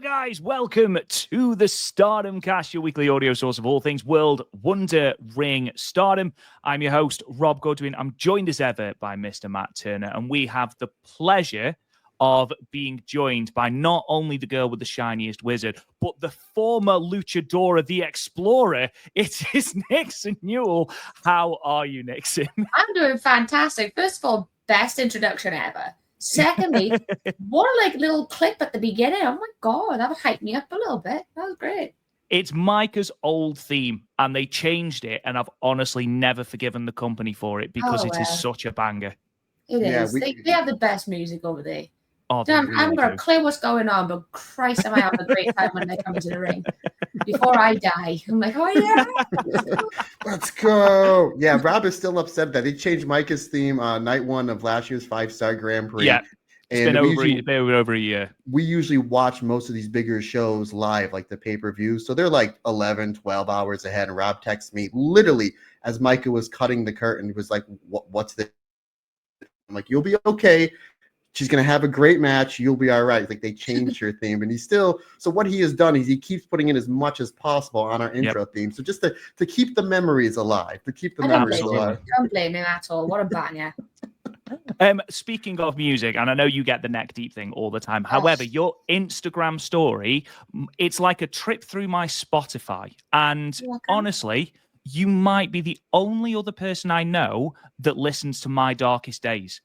Hello, guys. Welcome to the Stardom Cast, your weekly audio source of all things World Wonder Ring Stardom. I'm your host, Rob Godwin. I'm joined as ever by Mr. Matt Turner, and we have the pleasure of being joined by not only the girl with the shiniest wizard, but the former luchadora, the explorer. It is Nixon Newell. How are you, Nixon? I'm doing fantastic. First of all, best introduction ever. Secondly, what a little clip at the beginning. Oh my God, that would hype me up a little bit. That was great. It's Micah's old theme, and they changed it, and I've honestly never forgiven the company for it because it is such a banger. It is. They have the best music over there. Oh, Damn, really I haven't got a clue what's going on, but Christ, am I having a great time when they come into the ring. Before I die, I'm like, oh yeah, let's go. Yeah, Rob is still upset that they changed Micah's theme night one of last year's 5-star Grand Prix. Yeah, it's been over a year. We usually watch most of these bigger shows live, like the pay-per-view. So they're like 11, 12 hours ahead. And Rob texts me literally as Micah was cutting the curtain. He was like, what's this? I'm like, you'll be okay. She's going to have a great match. You'll be all right. Like, they changed your theme. And so what he has done is he keeps putting in as much as possible on our intro theme. So just to keep the memories alive, Don't blame him at all. What a banger. Speaking of music, and I know you get the neck deep thing all the time. However, your Instagram story, it's like a trip through my Spotify. And honestly, you might be the only other person I know that listens to My Darkest Days.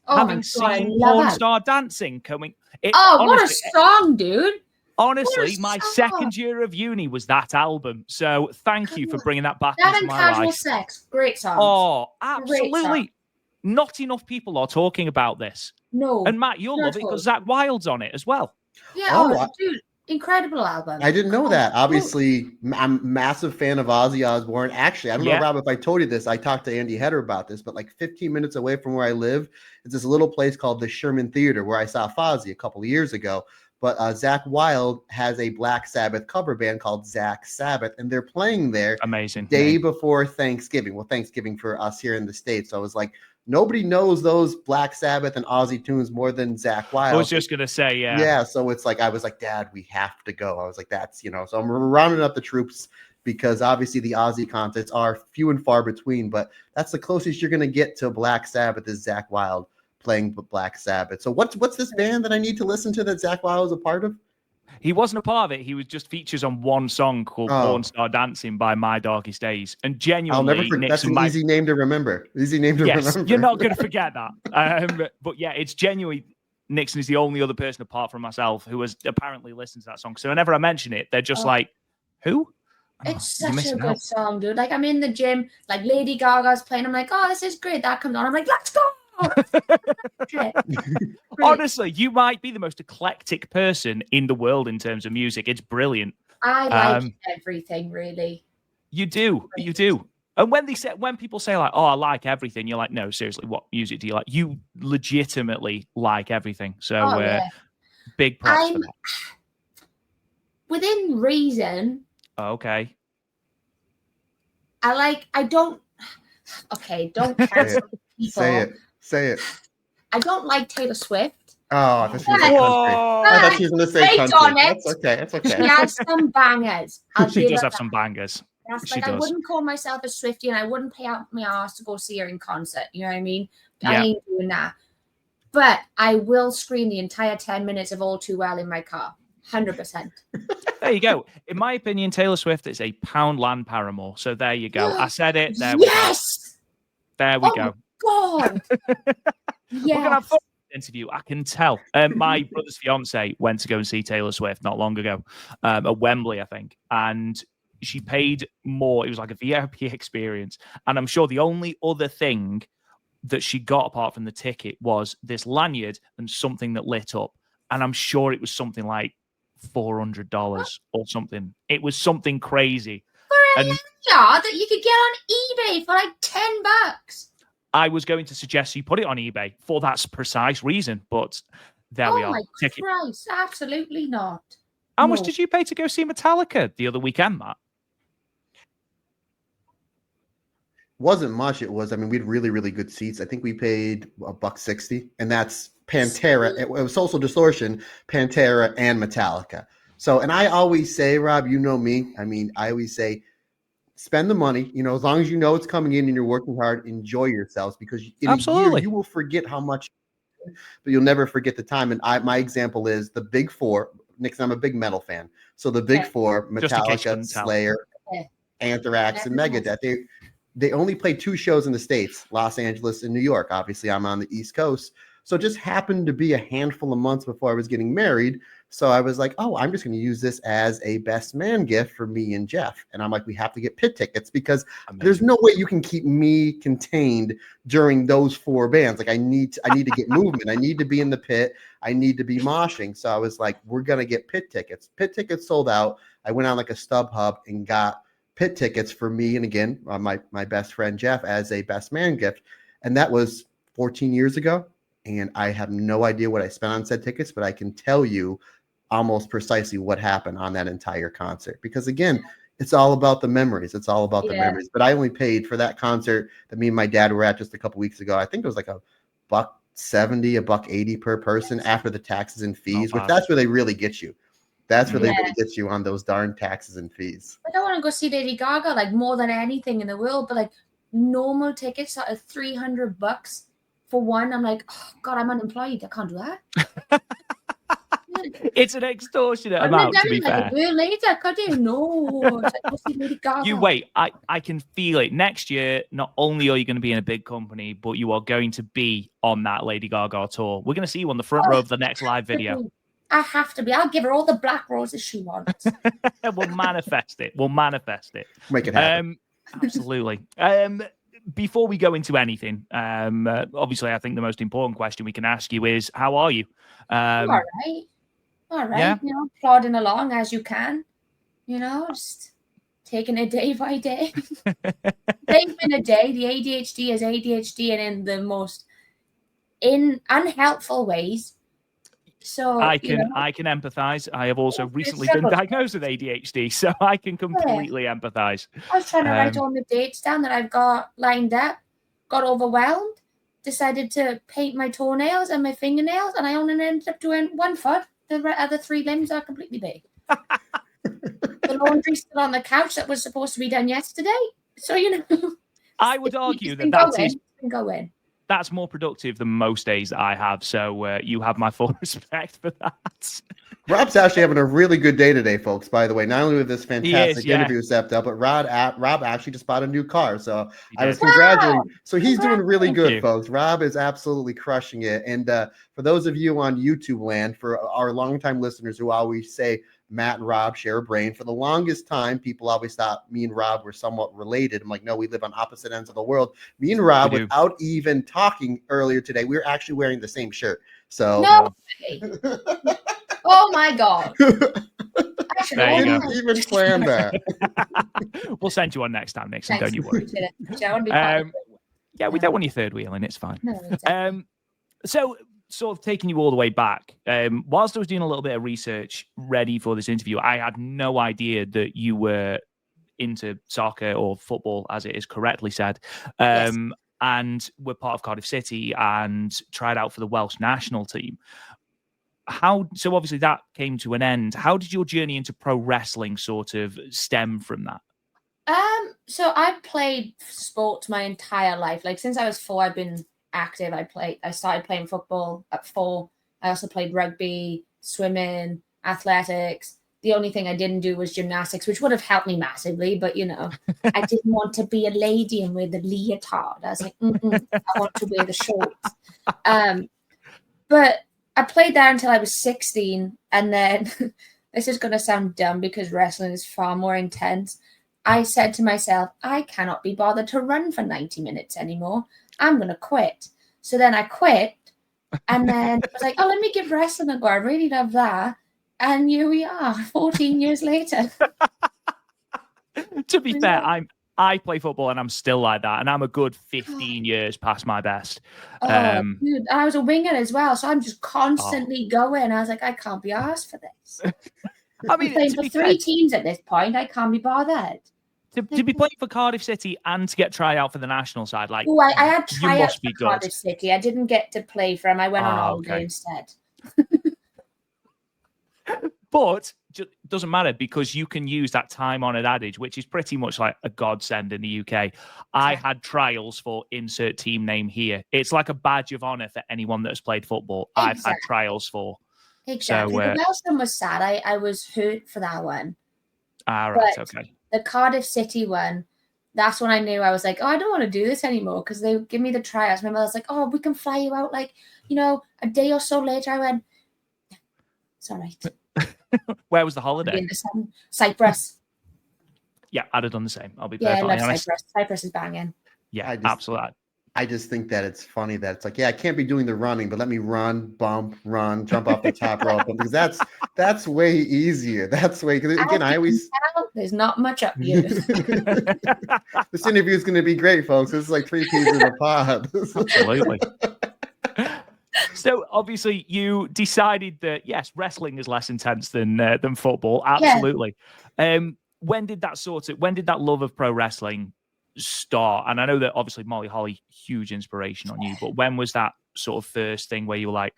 Oh, having seen Porn Star Dancing coming. What a song, dude. Honestly, my second year of uni was that album. So thank you for bringing that back into my life. Casual Sex, great song. Oh, absolutely. Not enough people are talking about this. No. And Matt, you'll love it because Zach Wilde's on it as well. Yeah, dude. Incredible album. I didn't know that. Obviously, I'm a massive fan of Ozzy Osbourne. Actually, I don't know, Rob, if I told you this. I talked to Andy Header about this, but like 15 minutes away from where I live, it's this little place called the Sherman Theater where I saw Fozzy a couple of years ago. But Zach Wilde has a Black Sabbath cover band called Zach Sabbath, and they're playing there day before Thanksgiving. Well, Thanksgiving for us here in the States. So I was like, nobody knows those Black Sabbath and Ozzy tunes more than Zach Wilde. I was just going to say, yeah. Yeah, so it's like, I was like, Dad, we have to go. I was like, so I'm rounding up the troops because obviously the Ozzy concerts are few and far between, but that's the closest you're going to get to Black Sabbath is Zach Wilde playing Black Sabbath. So what's this band that I need to listen to that Zach Wilde was a part of? He wasn't a part of it. He was just features on one song called Porn Star Dancing by My Darkest Days. And genuinely, I'll never forget. That's an easy name to remember. Remember. You're not going to forget that. But yeah, it's genuinely, Nixon is the only other person apart from myself who has apparently listened to that song. So whenever I mention it, they're just like, who? It's such a good song, dude. Like, I'm in the gym, like Lady Gaga's playing. I'm like, oh, this is great. That comes on. I'm like, let's go. Honestly, you might be the most eclectic person in the world in terms of music. It's brilliant. I like everything, really. You do. And when people say like, "Oh, I like everything," you're like, "No, seriously, what music do you like?" You legitimately like everything. So, big props for that. Within reason. Okay. Don't cancel people. Say it. I don't like Taylor Swift. Oh, I thought she was I thought she was in the same country. That's okay. She has some bangers. She does have some bangers. I wouldn't call myself a Swiftie, and I wouldn't pay out my ass to go see her in concert. You know what I mean? I ain't doing that. But I will scream the entire 10 minutes of All Too Well in my car. 100%. There you go. In my opinion, Taylor Swift is a Poundland Paramore. So there you go. I said it. There we go. There we go. God. We're gonna have fun with this interview. I can tell. My brother's fiance went to go and see Taylor Swift not long ago at Wembley, I think, and she paid more. It was like a VIP experience, and I'm sure the only other thing that she got apart from the ticket was this lanyard and something that lit up, and I'm sure it was something like $400 or something. It was something crazy. For a lanyard that you could get on eBay for like $10. I was going to suggest you put it on eBay for that precise reason, but there we are. Oh my Christ, absolutely not. How much did you pay to go see Metallica the other weekend, Matt? Wasn't much. It was, we had really, really good seats. I think we paid $160, and that's Pantera. It was Social Distortion, Pantera, and Metallica. So, and I always say, Rob, you know me. I mean, I always say, spend the money. You know, as long as you know it's coming in and you're working hard, enjoy yourselves, because in a year you will forget how much, but you'll never forget the time. And my example is the big four. Nixon, I'm a big metal fan. So the big four: Metallica, Slayer, Anthrax, and Megadeth. They only played 2 shows in the States, Los Angeles and New York. Obviously, I'm on the East Coast. So it just happened to be a handful of months before I was getting married. So I was like, oh, I'm just going to use this as a best man gift for me and Jeff. And I'm like, we have to get pit tickets, because there's no way you can keep me contained during those 4 bands. Like I need to get movement. I need to be in the pit. I need to be moshing. So I was like, we're going to get pit tickets. Pit tickets sold out. I went on like a StubHub and got pit tickets for me. And again, my best friend, Jeff, as a best man gift. And that was 14 years ago. And I have no idea what I spent on said tickets, but I can tell you almost precisely what happened on that entire concert. Because again, it's all about the memories. It's all about the memories. But I only paid for that concert that me and my dad were at just a couple weeks ago. I think it was like $1.70, $1.80 per person after the taxes and fees, which that's where they really get you. That's where they really get you on those darn taxes and fees. I don't want to go see Lady Gaga like more than anything in the world, but like normal tickets are $300 for one. I'm like, oh God, I'm unemployed. I can't do that. It's an extortionate amount, to be fair. A year later, could you? No. You wait. I can feel it. Next year, not only are you going to be in a big company, but you are going to be on that Lady Gaga tour. We're going to see you on the front row of the next live video. I have to be. I'll give her all the black roses she wants. We'll manifest it. We'll manifest it. Make it happen. Absolutely. Before we go into anything, obviously, I think the most important question we can ask you is, how are you? All right. All right. Yeah. You know, plodding along as you can. You know, just taking it day by day. Day's been a day. The ADHD is ADHD, and in the most unhelpful ways. So I can empathize. I have also recently been diagnosed with ADHD, so I can completely empathize. I was trying to write all the dates down that I've got lined up, got overwhelmed, decided to paint my toenails and my fingernails, and I only ended up doing 1 foot. The other 3 limbs are completely big. The laundry's still on the couch that was supposed to be done yesterday. So, you know. I would argue that's more productive than most days that I have. So you have my full respect for that. Rob's actually having a really good day today, folks, by the way. Not only with this fantastic interview stepped up, but Rob actually just bought a new car. So I was congratulating. So he's doing really good, folks. Rob is absolutely crushing it. And for those of you on YouTube land, for our longtime listeners who always say Matt and Rob share a brain, for the longest time, people always thought me and Rob were somewhat related. I'm like, no, we live on opposite ends of the world. Me and Rob, without even talking earlier today, we were actually wearing the same shirt. So no way. Oh my God. I didn't even plan that. We'll send you on next time, Nixon. Don't you worry. We don't want your third wheel in. It's fine. No, exactly. So sort of taking you all the way back, whilst I was doing a little bit of research ready for this interview, I had no idea that you were into soccer or football, as it is correctly said. And were part of Cardiff City and tried out for the Welsh national team. So obviously that came to an end. How did your journey into pro wrestling sort of stem from that? So I played sports my entire life. Like since I was 4, I've been active. I started playing football at 4. I also played rugby, swimming, athletics. The only thing I didn't do was gymnastics, which would have helped me massively. But, you know, I didn't want to be a lady and wear the leotard. I was like, I want to wear the shorts. But I played there until I was 16. And then this is going to sound dumb because wrestling is far more intense. I said to myself, I cannot be bothered to run for 90 minutes anymore. I'm going to quit. So then I quit. And then I was like, oh, let me give wrestling a go. I really love that. And here we are, 14 years later. To be fair, I play football and I'm still like that. And I'm a good 15 years past my best. Dude, I was a winger as well. So I'm just constantly going. I was like, I can't be asked for this. I mean, playing for 3 teams at this point, I can't be bothered. To be playing for Cardiff City and to get tried out for the national side, like I had tryouts for Cardiff City. I didn't get to play for him. I went on holiday instead. But it doesn't matter because you can use that time-honored adage, which is pretty much like a godsend in the UK. I had trials for insert team name here. It's like a badge of honor for anyone that has played football. Exactly. I've had trials for. Exactly. The Welsh one was sad. I was hurt for that one. Right, okay. The Cardiff City one, that's when I knew I was like, oh, I don't want to do this anymore because they give me the tryouts. Remember, I was like, oh, we can fly you out like, a day or so later. I went, it's all right. Where was the holiday? In the sun. Cyprus. Yeah, I'd have done the same. I'll be perfectly honest. Cyprus. Cyprus is banging. Yeah, absolutely. I just think that it's funny that it's like, yeah, I can't be doing the running, but let me run, bump, run, jump off the top rope because that's way easier. That's way because again, I always there's not much up here. This interview is going to be great, folks. This is like 3 Ps in a pod. Absolutely. So obviously, you decided that yes, wrestling is less intense than football. Absolutely. Yeah. When did that love of pro wrestling start? And I know that obviously Molly Holly, huge inspiration on you, but when was that sort of first thing where you were like,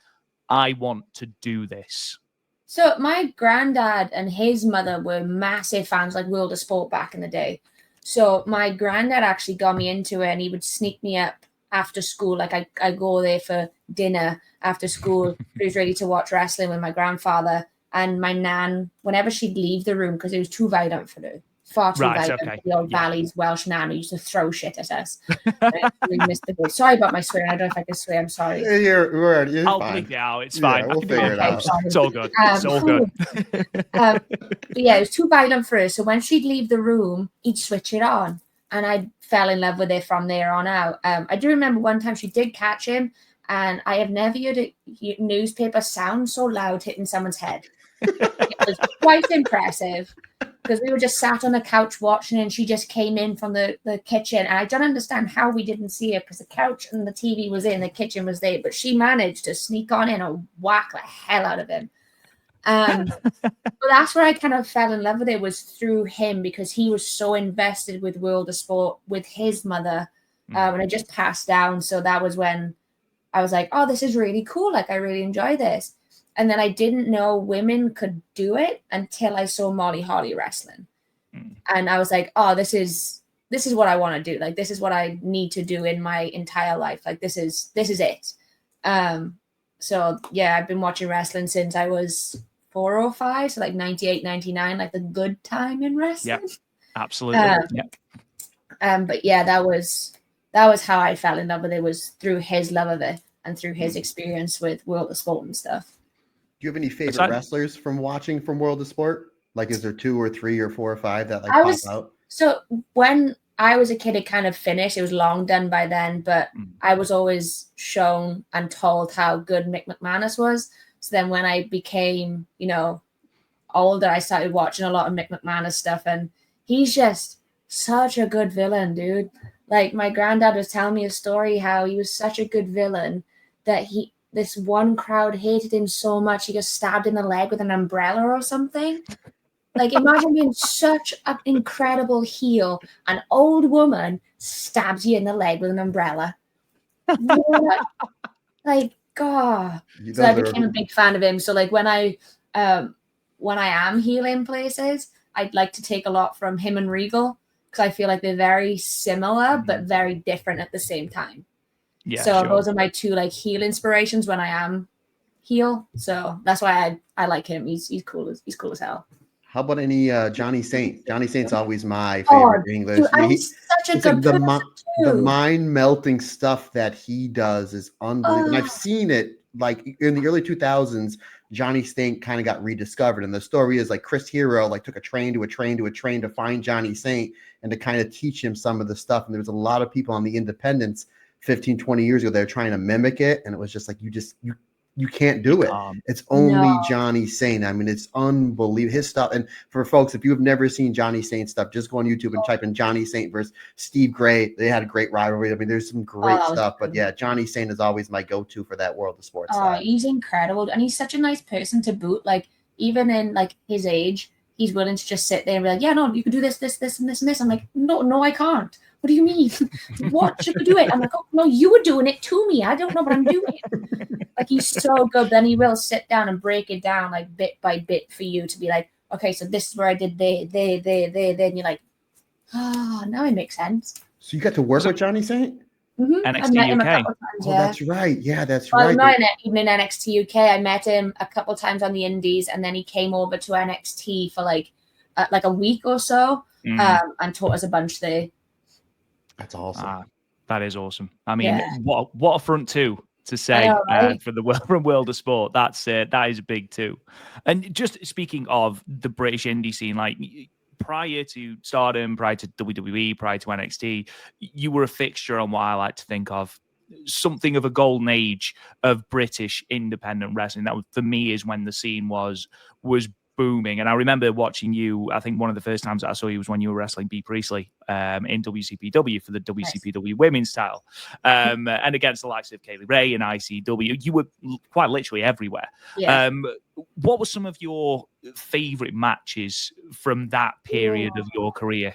I want to do this? So my granddad and his mother were massive fans, like World of Sport back in the day. So my granddad actually got me into it, and he would sneak me up after school. Like I go there for dinner after school. He was ready to watch wrestling with my grandfather and my nan. Whenever she'd leave the room, because it was too violent for her. Far too violent. Okay. The old Valley's Welsh nan who used to throw shit at us. We missed the boat. Sorry about my swearing. I don't know if I can swear. I'm sorry. You're I'll bleep it out. It's fine. We'll figure it out. It's all good. It's all good. But yeah, it was too violent for her. So when she'd leave the room, he'd switch it on. And I fell in love with it from there on out. I do remember one time she did catch him, and I have never heard a newspaper sound so loud hitting someone's head. It was quite impressive because we were just sat on the couch watching, and she just came in from the kitchen. And I don't understand how we didn't see her because the couch and the TV was in, the kitchen was there, but she managed to sneak on in and whack the hell out of him. But that's where I kind of fell in love with it, was through him, because he was so invested with World of Sport with his mother, and it just passed down. So that was when I was like, oh, this is really cool. Like, I really enjoy this. And then I didn't know women could do it until I saw Molly Holly wrestling. And I was like, oh, this is what I want to do. Like, this is what I need to do in my entire life. Like, this is it. So yeah, I've been watching wrestling since I was 4 or 5. So like 98, 99, like the good time in wrestling. Yeah, absolutely. But yeah, that was how I fell in love with it, was through his love of it and through his experience with World of Sport and stuff. Do you have any favorite wrestlers from watching from World of Sport? Like, is there 2 or 3 or 4 or 5 that like pop out? So when I was a kid, it kind of finished. It was long done by then, but I was always shown and told how good Mick McManus was. So then when I became, older, I started watching a lot of Mick McManus stuff, and he's just such a good villain, dude. Like, my granddad was telling me a story how he was such a good villain that this one crowd hated him so much he got stabbed in the leg with an umbrella or something. Like, imagine being such an incredible heel. An old woman stabs you in the leg with an umbrella. Like, God. So I became a big fan of him. So, like, when I am healing places, I'd like to take a lot from him and Regal, because I feel like they're very similar but very different at the same time. Yeah. So those are my 2 like heel inspirations when I am heel. So that's why I like him. He's cool as hell. How about any Johnny Saint? Johnny Saint's always my favorite English. Dude, he's such a good person the mind melting stuff that he does is unbelievable. And I've seen it like in the early 2000s. Johnny Saint kind of got rediscovered, and the story is like Chris Hero like took a train to find Johnny Saint and to kind of teach him some of the stuff. And there was a lot of people on the independents 15, 20 years ago, they're trying to mimic it. And it was just like, you can't do it. It's only Johnny Saint. I mean, it's unbelievable. His stuff. And for folks, if you have never seen Johnny Saint stuff, just go on YouTube and type in Johnny Saint versus Steve Gray. They had a great rivalry. I mean, there's some great stuff. But yeah, Johnny Saint is always my go-to for that World of Sports. He's incredible. And he's such a nice person to boot. Like, even in like his age, he's willing to just sit there and be like, yeah, no, you can do this, this, this, and this, and this. I'm like, no, I can't. what do you mean? What should we do it? I'm like, oh no, you were doing it to me. I don't know what I'm doing. Like, he's so good. Then he will sit down and break it down like bit by bit for you to be like, okay, so this is where I did they. Then you're like, now it makes sense. So you got to work with Johnny Saint? Mm-hmm. NXT I met him a UK. couple of times, yeah. That's right. Yeah, that's well, right. Not even in NXT UK. I met him a couple of times on the Indies, and then he came over to NXT for like a week or so, and taught us a bunch there. That's awesome. That is awesome. I mean, what a front two to say for the world of sport. That is a big two. And just speaking of the British indie scene, like prior to Stardom, prior to WWE, prior to NXT, you were a fixture on what I like to think of something of a golden age of British independent wrestling. That for me is when the scene was booming. And I remember watching you, I think one of the first times that I saw you was when you were wrestling B. Priestley in WCPW for the WCPW women's title. And against the likes of Kaylee Ray and ICW, you were quite literally everywhere. Yeah. What were some of your favorite matches from that period of your career?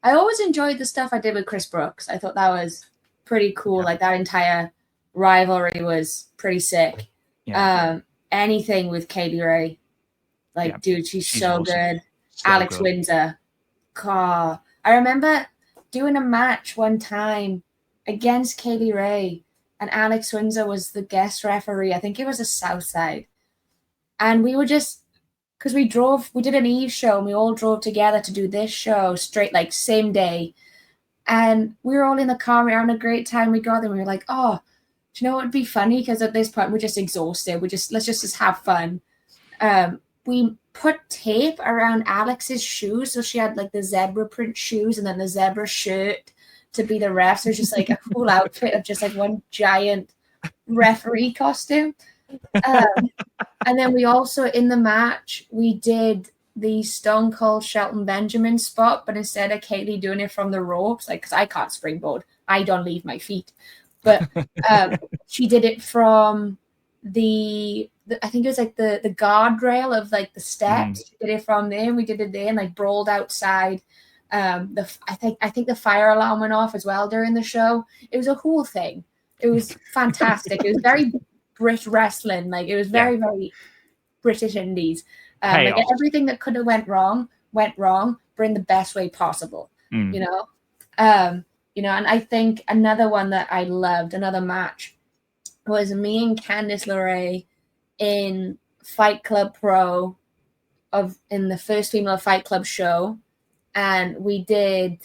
I always enjoyed the stuff I did with Chris Brooks. I thought that was pretty cool. Like, that entire rivalry was pretty sick. Anything with Kaylee Ray. Like, dude, she's so awesome. Good. So Alex Windsor. God. I remember doing a match one time against Kaylee Ray, and Alex Windsor was the guest referee. I think it was a Southside. And we were just, because we did an Eve show, and we all drove together to do this show straight, like, same day. And we were all in the car. We were having a great time. We got there, and we were like, oh, do you know what would be funny? Because at this point, we're just exhausted. Let's just have fun. We put tape around Alex's shoes. So she had like the zebra print shoes and then the zebra shirt to be the ref. So it's just like a full outfit of just like one giant referee costume. And then we also, in the match, we did the Stone Cold Shelton Benjamin spot, but instead of Kaylee doing it from the ropes, like, because I can't springboard. I don't leave my feet. But she did it from I think it was like the guardrail of like the steps. She did it from there, and we did it there and like brawled outside. I think the fire alarm went off as well during the show. It was a whole thing. It was fantastic. It was very Brit wrestling. Like, it was very, very British indies. Like, everything that could have went wrong, but in the best way possible. You know? And I think another one that I loved, another match, was me and Candice LeRae in Fight Club Pro in the first female Fight Club show, and we did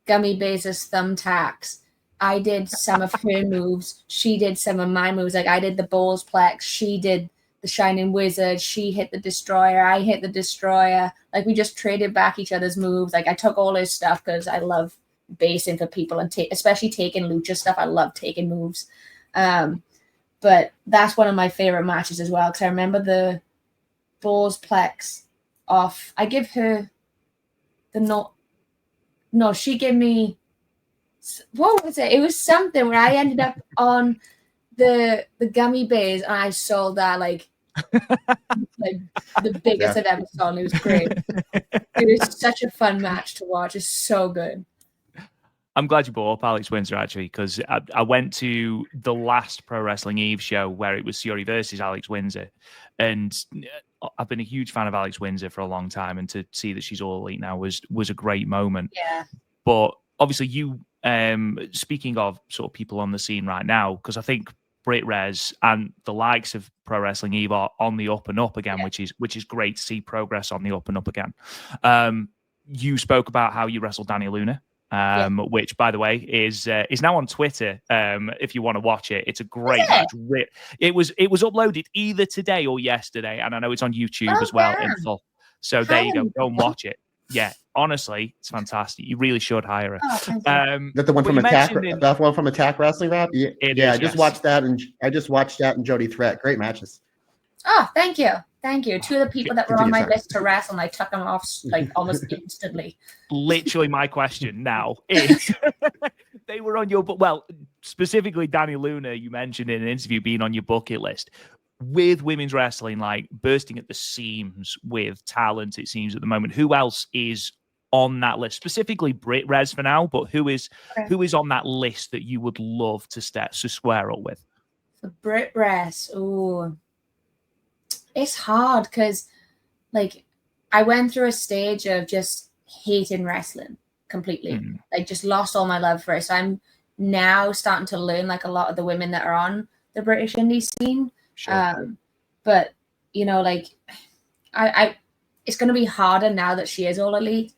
Gummy Bears' thumbtacks. I did some of her moves. She did some of my moves. Like, I did the Balls Plex. She did the Shining Wizard. She hit the Destroyer. I hit the Destroyer. Like, we just traded back each other's moves. Like, I took all her stuff because I love basing for people and especially taking lucha stuff. I love taking moves. But that's one of my favorite matches as well, because I remember the Balls Plex off. I give her she gave me, what was it? It was something where I ended up on the gummy bears, and I saw that like the biggest I've ever saw. It was great. It was such a fun match to watch. It's so good. I'm glad you brought up Alex Windsor, actually, because I went to the last Pro Wrestling Eve show where it was Fury versus Alex Windsor. And I've been a huge fan of Alex Windsor for a long time. And to see that she's all elite now was a great moment. Yeah. But obviously you, speaking of sort of people on the scene right now, because I think Brit Res and the likes of Pro Wrestling Eve are on the up and up again, which is great to see progress on the up and up again. You spoke about how you wrestled Dani Luna. Which, by the way, is now on Twitter. If you want to watch it, it's a great match. It was uploaded either today or yesterday, and I know it's on YouTube as well in full. So there you go. Go and watch it. Yeah, honestly, it's fantastic. You really should hire her. That the one from Attack? That one from Attack Wrestling Rap? Yeah, I just watched that, and Jody Threat. Great matches. Oh, thank you. Two of the people that were on my list to wrestle, and I took them off like almost instantly. Literally, my question now is: they were on your specifically Dani Luna. You mentioned in an interview being on your bucket list. With women's wrestling like bursting at the seams with talent, it seems at the moment. Who else is on that list? Specifically Brit Res for now, but who is on that list that you would love to square up with? For Brit Res, it's hard because, like, I went through a stage of just hating wrestling completely. Like, just lost all my love for it. So I'm now starting to learn, like, a lot of the women that are on the British indie scene. Sure. But, you know, like, I it's going to be harder now that she is all elite,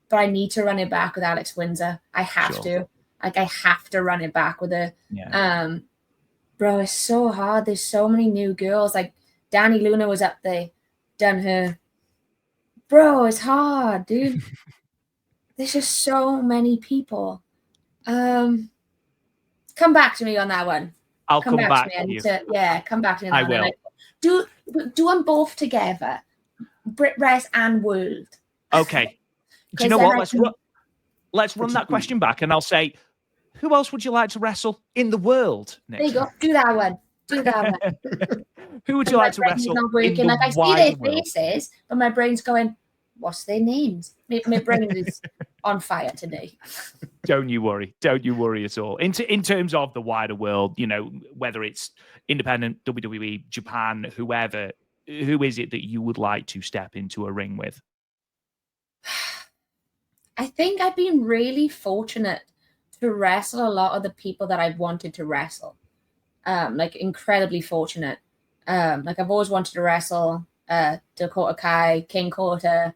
but I need to run it back with Alex Windsor. I have to. Like, I have to run it back with her. Yeah. Bro, it's so hard. There's so many new girls. Like, Danny Luna was up there, done her. Bro, it's hard, dude. There's just so many people. Come back to me on that one. I'll come back to you. Come back to me on I that will. one. Do them both together. Brit Res and World. Okay. Do you know what? Let's run that question back, and I'll say, who else would you like to wrestle in the world? There you go. Do that one. Who would you like to wrestle not working. in the like I see their faces, but my brain's going, what's their names? My brain is on fire today. Don't you worry at all. In terms of the wider world, you know, whether it's independent, WWE, Japan, whoever, who is it that you would like to step into a ring with? I think I've been really fortunate to wrestle a lot of the people that I've wanted to wrestle. Like, incredibly fortunate. Like, I've always wanted to wrestle Dakota Kai, King Kota,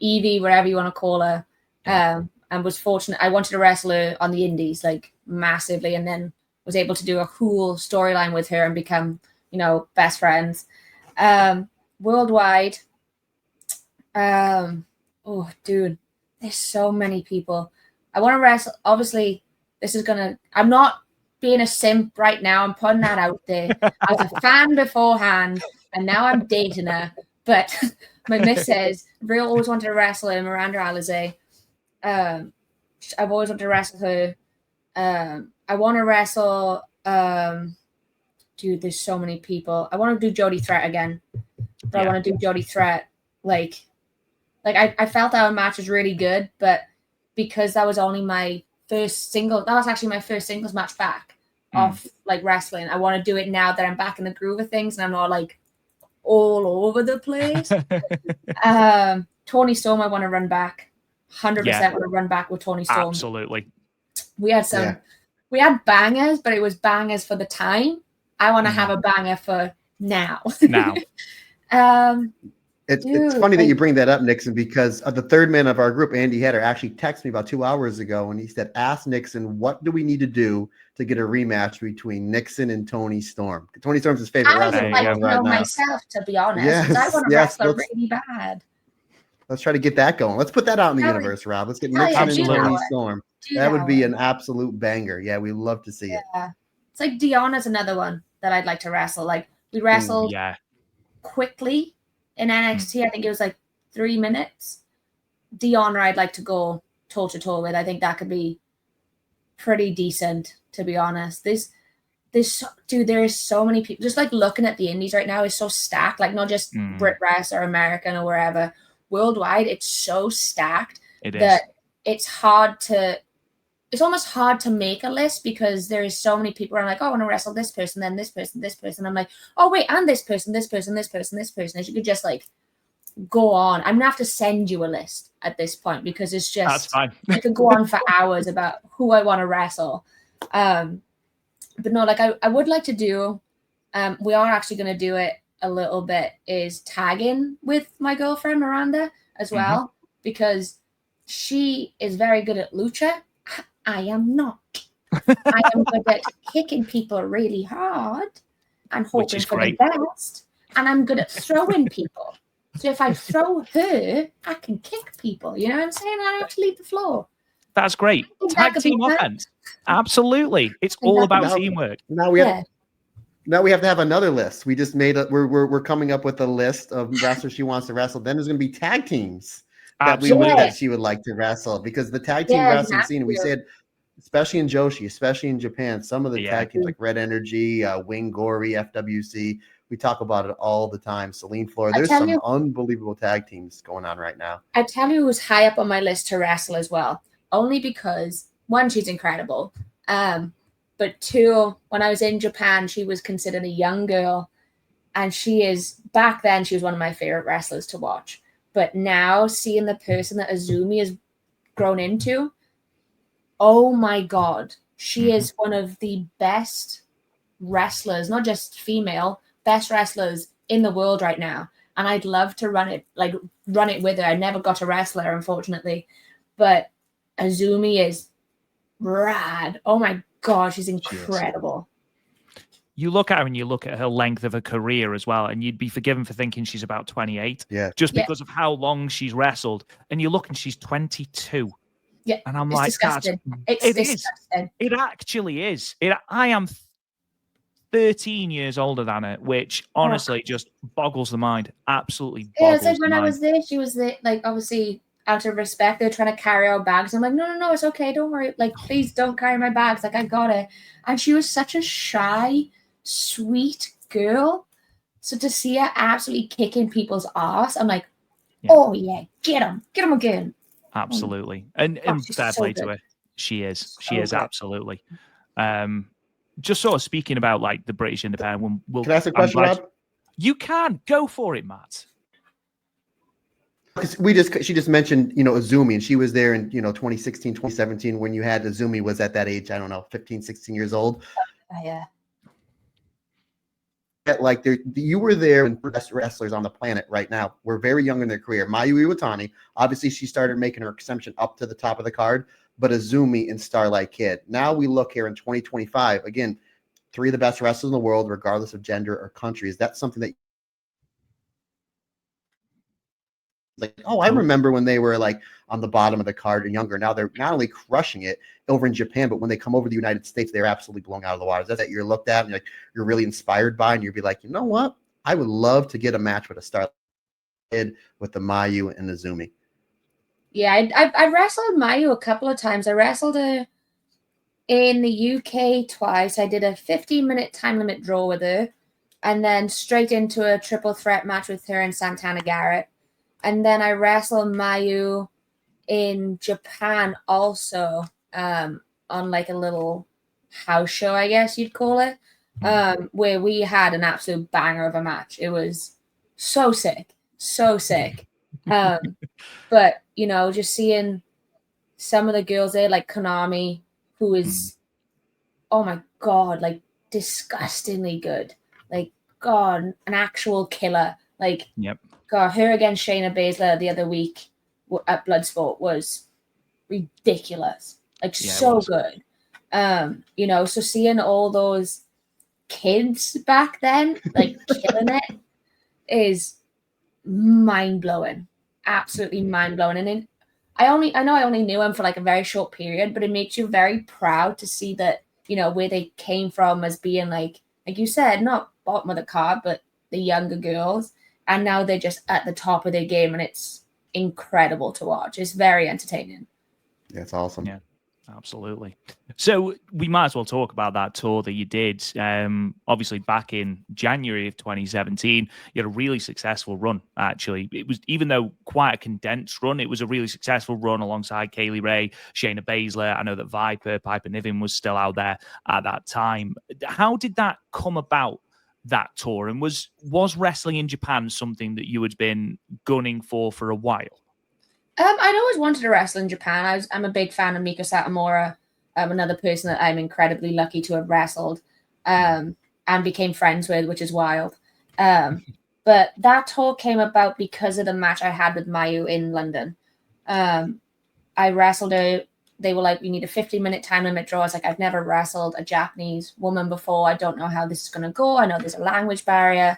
Evie, whatever you want to call her. And was fortunate. I wanted to wrestle her on the indies, like, massively, and then was able to do a cool storyline with her and become, you know, best friends. Worldwide, oh, dude, there's so many people. I want to wrestle. Obviously, I'm not being a simp right now. I'm putting that out there. I was a fan beforehand, and now I'm dating her. But my missus, real always wanted to wrestle her, Miranda Alizé. I've always wanted to wrestle her. I want to wrestle. Dude, there's so many people. I want to do Jody Threat again. But I want to do Jody Threat. Like I felt our match was really good, but because that was only my first single, that was actually my first singles match back off, like, wrestling. I want to do it now that I'm back in the groove of things and I'm not, like, all over the place. Tony Storm, I want to run back. 100% want to run back with Tony Storm. Absolutely. We had we had bangers, but it was bangers for the time. I want to have a banger for now. It's funny that you bring that up, Nixon, because the third man of our group, Andy Header, actually texted me about 2 hours ago, and he said, ask Nixon, what do we need to do to get a rematch between Nixon and Tony Storm? Tony Storm's his favorite wrestler. I would like to know myself, to be honest. Yes, I want to wrestle really bad. Let's try to get that going. Let's put that out in the universe, Rob. Let's get Nixon and Tony Storm. That would be an absolute banger. Yeah, we love to see it. It's like Deanna's another one that I'd like to wrestle. Like, we wrestled quickly in NXT. I think it was like 3 minutes. Deanna, I'd like to go toe to toe with. I think that could be pretty decent, to be honest. There is so many people. Just, like, looking at the indies right now is so stacked. Like, not just Brit Rest or American or wherever. Worldwide, it's so stacked that it's almost hard to make a list because there is so many people. I'm like, oh, I want to wrestle this person, then this person, this person. I'm like, oh wait, and this person, this person, this person, this person. As you could just, like, go on. I'm gonna have to send you a list at this point because it's just that's fine. I could go on for hours about who I want to wrestle. But no, like, I would like to do. We are actually gonna do it a little bit. Is tagging with my girlfriend Miranda as well because she is very good at lucha. I am not. I am good at kicking people really hard and hoping for the best. And I'm good at throwing people. So if I throw her, I can kick people. You know what I'm saying? I don't have to leave the floor. That's great. Tag team offense. Absolutely. It's all about teamwork. Now we have to have another list. We just made we're coming up with a list of wrestlers she wants to wrestle. Then there's going to be tag teams that she would like to wrestle because the tag team wrestling scene, we said, especially in Joshi, especially in Japan, some of the tag teams like Red Energy, Wing Gory, FWC, We talk about it all the time. Celine Flora. There's some unbelievable tag teams going on right now. I tell you who's high up on my list to wrestle as well. Only because, one, she's incredible. But two, when I was in Japan, she was considered a young girl. And back then, she was one of my favorite wrestlers to watch. But now, seeing the person that Azumi has grown into, oh my God, she is one of the best wrestlers, not just female, best wrestlers in the world right now. And I'd love to run it with her. I never got to wrestle her, unfortunately. But Azumi is rad. Oh my God, she's incredible. You look at her and you look at her length of her career as well, and you'd be forgiven for thinking she's about 28. Yeah. Just because of how long she's wrestled. And you look and she's 22. Yeah. And I'm it's like, disgusting. It disgusting. It actually is. I am 13 years older than her, which honestly just boggles the mind. Absolutely boggles it's like when the I mind. was there, she was there, like, obviously, out of respect, they're trying to carry our bags. I'm like, no, it's okay. Don't worry. Like, please don't carry my bags. Like, I got it. And she was such a shy, sweet girl. So to see her absolutely kicking people's ass, I'm like, oh yeah, get him again. Absolutely. And fair play to her. She is. She is absolutely. Just sort of speaking about like the British Independent. Can I ask a question, Rob? You can go for it, Matt. She just mentioned, Azumi, and she was there in, 2016, 2017 when you had Azumi was at that age, I don't know, 15, 16 years old. Yeah. Like you were there when the best wrestlers on the planet right now were very young in their career. Mayu Iwatani, obviously she started making her ascension up to the top of the card, but Azumi and Starlight Kid. Now we look here in 2025, again, 3 of the best wrestlers in the world, regardless of gender or country. Is that something that I remember when they were like on the bottom of the card and younger. Now they're not only crushing it over in Japan, but when they come over to the United States, they're absolutely blown out of the water. Is that you're looked at and you're really inspired by, and you'd be like, you know what? I would love to get a match with a Starlight Kid with the Mayu and Azumi. Yeah, I wrestled Mayu a couple of times. I wrestled her in the UK twice. I did a 15-minute time limit draw with her, and then straight into a triple threat match with her and Santana Garrett. And then I wrestled Mayu in Japan also, on like a little house show, I guess you'd call it, where we had an absolute banger of a match. It was so sick. But, just seeing some of the girls there, like Konami, who is, oh my God, like disgustingly good. Like, God, an actual killer. Like, God, her against Shayna Baszler the other week at Bloodsport was ridiculous. Like, so good. So seeing all those kids back then, like, killing it is mind-blowing. Absolutely mind-blowing. And I know I only knew him for like a very short period, but it makes you very proud to see that, where they came from as being like you said, not bottom of the card, but the younger girls. And now they're just at the top of their game, and it's incredible to watch. It's very entertaining. That's awesome. Yeah, absolutely. So we might as well talk about that tour that you did. Obviously, back in January of 2017, you had a really successful run, actually. It was, even though quite a condensed run, it was a really successful run alongside Kaylee Ray, Shayna Baszler. I know that Piper Niven was still out there at that time. How did that come about, that tour? And was wrestling in Japan something that you had been gunning for a while? I'd always wanted to wrestle in Japan. I'm a big fan of Mika Satomura, another person that I'm incredibly lucky to have wrestled and became friends with, which is wild. But that tour came about because of the match I had with Mayu in London. I wrestled her. They were like, we need a 15-minute time limit draw. I was like, I've never wrestled a Japanese woman before. I don't know how this is going to go. I know there's a language barrier.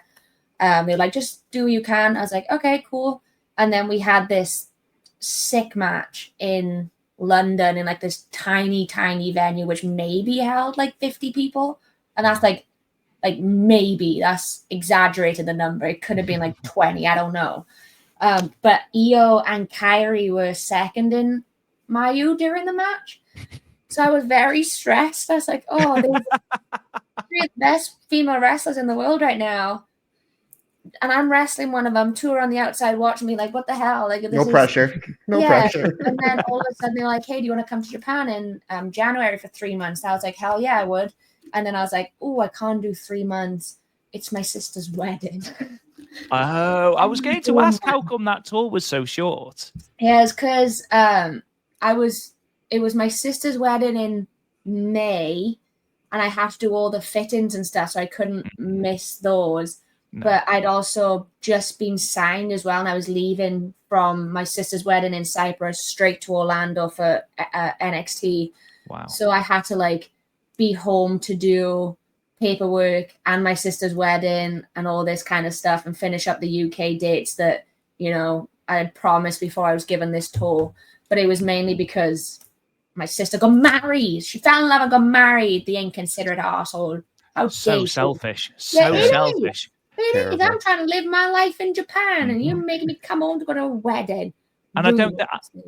They were like, just do what you can. I was like, okay, cool. And then we had this sick match in London in like this tiny venue, which maybe held like 50 people. And that's like maybe, that's exaggerated the number. It could have been like 20. I don't know. But Io and Kairi were seconding Mayu during the match. So I was very stressed. I was like, oh, there's 3 of the best female wrestlers in the world right now. I'm wrestling one of them. Two are on the outside watching me, like, what the hell? Like, no pressure. No pressure. And then all of a sudden they're like, hey, do you want to come to Japan in January for 3 months? And I was like, hell yeah, I would. And then I was like, oh, I can't do 3 months. It's my sister's wedding. Oh, I was going to ask how come that tour was so short. Yeah, it's because it was my sister's wedding in May, and I had to do all the fittings and stuff, so I couldn't miss those. No. But I'd also just been signed as well, and I was leaving from my sister's wedding in Cyprus straight to Orlando for NXT. Wow. So I had to like be home to do paperwork and my sister's wedding and all this kind of stuff and finish up the UK dates that, you know, I had promised before I was given this tour. But it was mainly because my sister got married. She fell in love and got married. The inconsiderate arsehole. How so selfish. So selfish. It is. I'm trying to live my life in Japan and you're making me come home to go to a wedding. And I don't.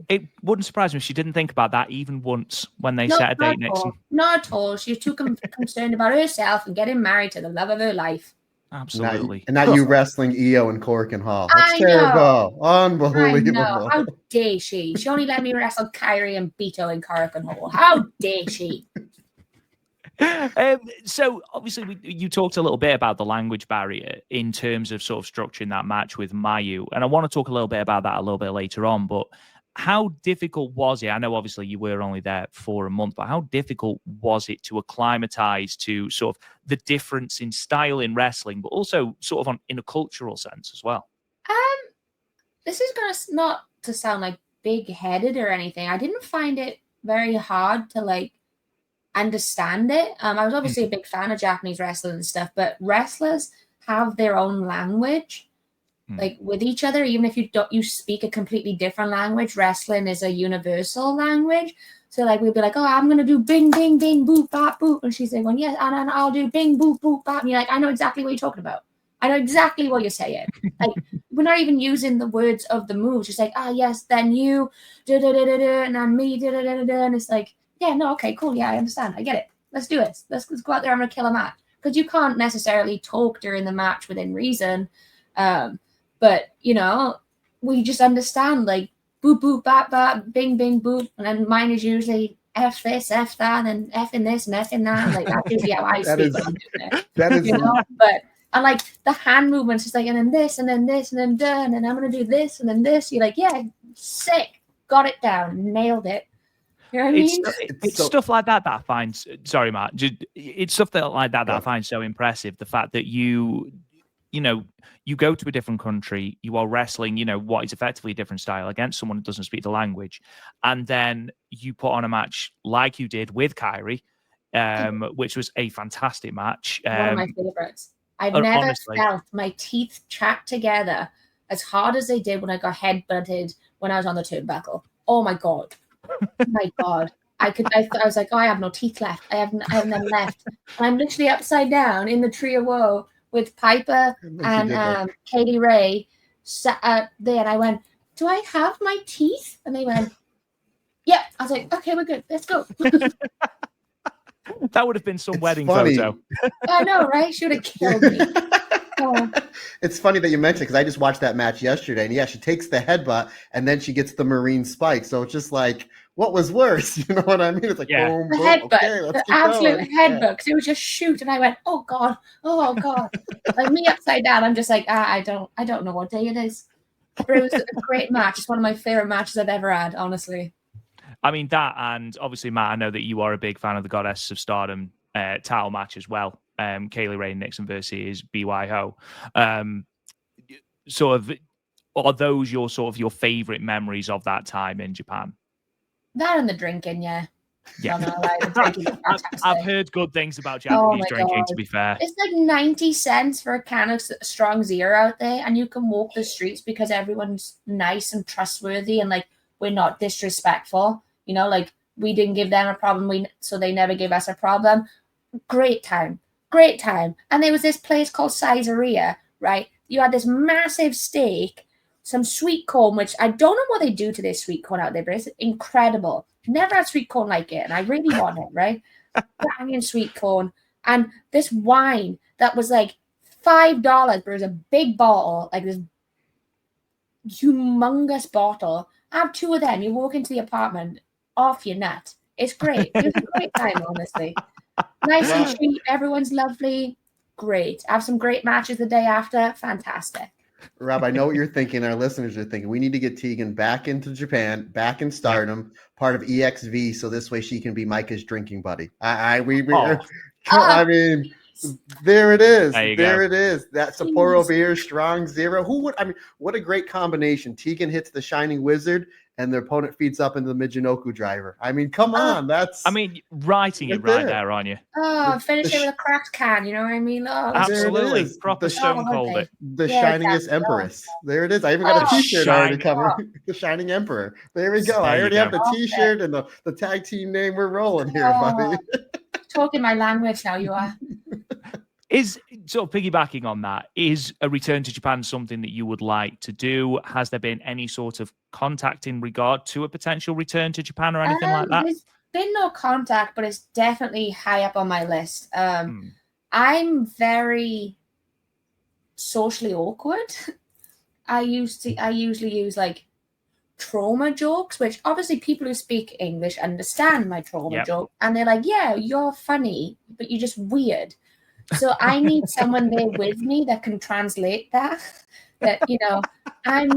It wouldn't surprise me if she didn't think about that even once when they set a date next time. Not at all. She was too concerned about herself and getting married to the love of her life. Absolutely. And not you wrestling Io and Cork and Hall. That's terrible. Unbelievable. I know. How dare she? She only let me wrestle Kairi and Bito in Cork and Hall. How dare she? So obviously you talked a little bit about the language barrier in terms of sort of structuring that match with Mayu, and I want to talk a little bit about that a little bit later on, but how difficult was it? I know obviously you were only there for a month, but how difficult was it to acclimatize to sort of the difference in style in wrestling, but also sort of in a cultural sense as well? This is going to not to sound like big-headed or anything. I didn't find it very hard to like understand it. I was obviously a big fan of Japanese wrestling and stuff, but wrestlers have their own language, like with each other. Even if you speak a completely different language, wrestling is a universal language. So like we'd be like, oh, I'm gonna do bing bing bing boop bop boop, and she's saying, well, yes, and I'll do bing boop boop bop, and you're like, I know exactly what you're talking about. I know exactly what you're saying. Like we're not even using the words of the moves. Just like, ah, yes, then you da da da da da, and then me da da da da, and it's like, yeah, no, okay, cool. Yeah, I understand. I get it. Let's do it. Let's go out there. I'm going to kill a match. Because you can't necessarily talk during the match within reason. But, you know, we just understand, like, boop, boop, bap, bap, bing, bing, boop. And then mine is usually F this, F that, and F in this and F in that. Like, that's usually how I speak when I'm doing it. That is, you know? But, and like, the hand movements is like, and then this, and then this, and then done, and I'm going to do this, and then this. You're like, yeah, sick. Got it down. Nailed it. You know what I mean? It's stuff like that I find. Sorry, Matt. It's stuff like that I find so impressive. The fact that you go to a different country, you are wrestling, what is effectively a different style against someone who doesn't speak the language, and then you put on a match like you did with Kairi, which was a fantastic match. One of my favorites. I've never felt my teeth trapped together as hard as they did when I got headbutted when I was on the turnbuckle. Oh my god. My god, I was like, oh, I have no teeth left. I have none left. And I'm literally upside down in the tree of woe with Piper and Katie Ray sat there, and I went, do I have my teeth? And they went, yeah. I was like, okay, we're good. Let's go. That would have been some wedding photo. I know, right? She would have killed me. Oh. It's funny that you mentioned because I just watched that match yesterday, and yeah, she takes the headbutt and then she gets the marine spike. So it's just like, what was worse? You know what I mean? It's like boom, the boom. Headbutt, Okay, let's the absolute headbutt. Because it was just shoot, and I went, oh god. Like me upside down. I'm just like, I don't know what day it is. But it was a great match. It's one of my favorite matches I've ever had, honestly. I mean that, and obviously, Matt, I know that you are a big fan of the Goddess of Stardom title match as well. Kaylee Ray Nixon versus BYO. Sort of, are those your favorite memories of that time in Japan? That and the drinking, yeah. I've heard good things about Japanese drinking, to be fair. It's like 90 cents for a can of strong zero out there, and you can walk the streets because everyone's nice and trustworthy, and like we're not disrespectful. Like we didn't give them a problem, so they never give us a problem. Great time. And there was this place called Caesarea, right? You had this massive steak, some sweet corn, which I don't know what they do to this sweet corn out there, but it's incredible. Never had sweet corn like it, and I really want it, right? Banging sweet corn. And this wine that was like $5, but it was a big bottle, like this humongous bottle. I have 2 of them. You walk into the apartment, off your nut. It's great. It was a great time, honestly. Nice and cheap. Everyone's lovely. Great. I have some great matches the day after. Fantastic. Rob, I know what you're thinking. Our listeners are thinking we need to get Tegan back into Japan, back in Stardom, part of EXV, so this way she can be Micah's drinking buddy. I mean, there it is. There it is. That Sapporo beer, strong zero. Who would? I mean, what a great combination. Tegan hits the Shining Wizard, and their opponent feeds up into the Michinoku driver. I mean, come on. Writing it right there, aren't you? Oh, finish it with a cracked can. You know what I mean? Oh, absolutely. Proper Stone Cold it. The Shiningest Empress. There it is. I even got a T-shirt already coming. The Shining Emperor. There we go. I already have the T-shirt and the tag team name. We're rolling here, buddy. Talking my language now, you are. Is sort of piggybacking on that, is a return to Japan something that you would like to do? Has there been any sort of contact in regard to a potential return to Japan or anything like that? There's been no contact, but it's definitely high up on my list. I'm very socially awkward. I usually use like trauma jokes, which obviously people who speak English understand my trauma joke, and they're like, yeah, you're funny, but you're just weird. So I need someone there with me that can translate that. That, you know, I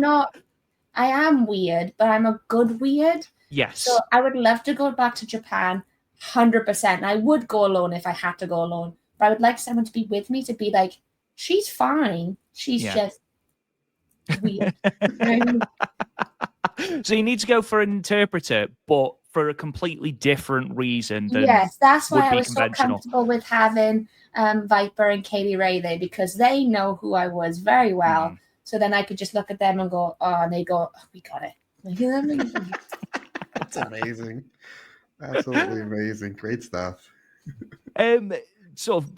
am weird, but I'm a good weird. Yes. So I would love to go back to Japan 100%. I would go alone if I had to go alone. But I would like someone to be with me, to be like, she's fine. She's just weird. So you need to go for an interpreter, but for a completely different reason than that's why I was so comfortable with having Viper and Kairi Ray there, because they know who I was very well. So then I could just look at them and go, oh, and they go, oh, we got it. That's amazing. Absolutely amazing. Great stuff. Sort of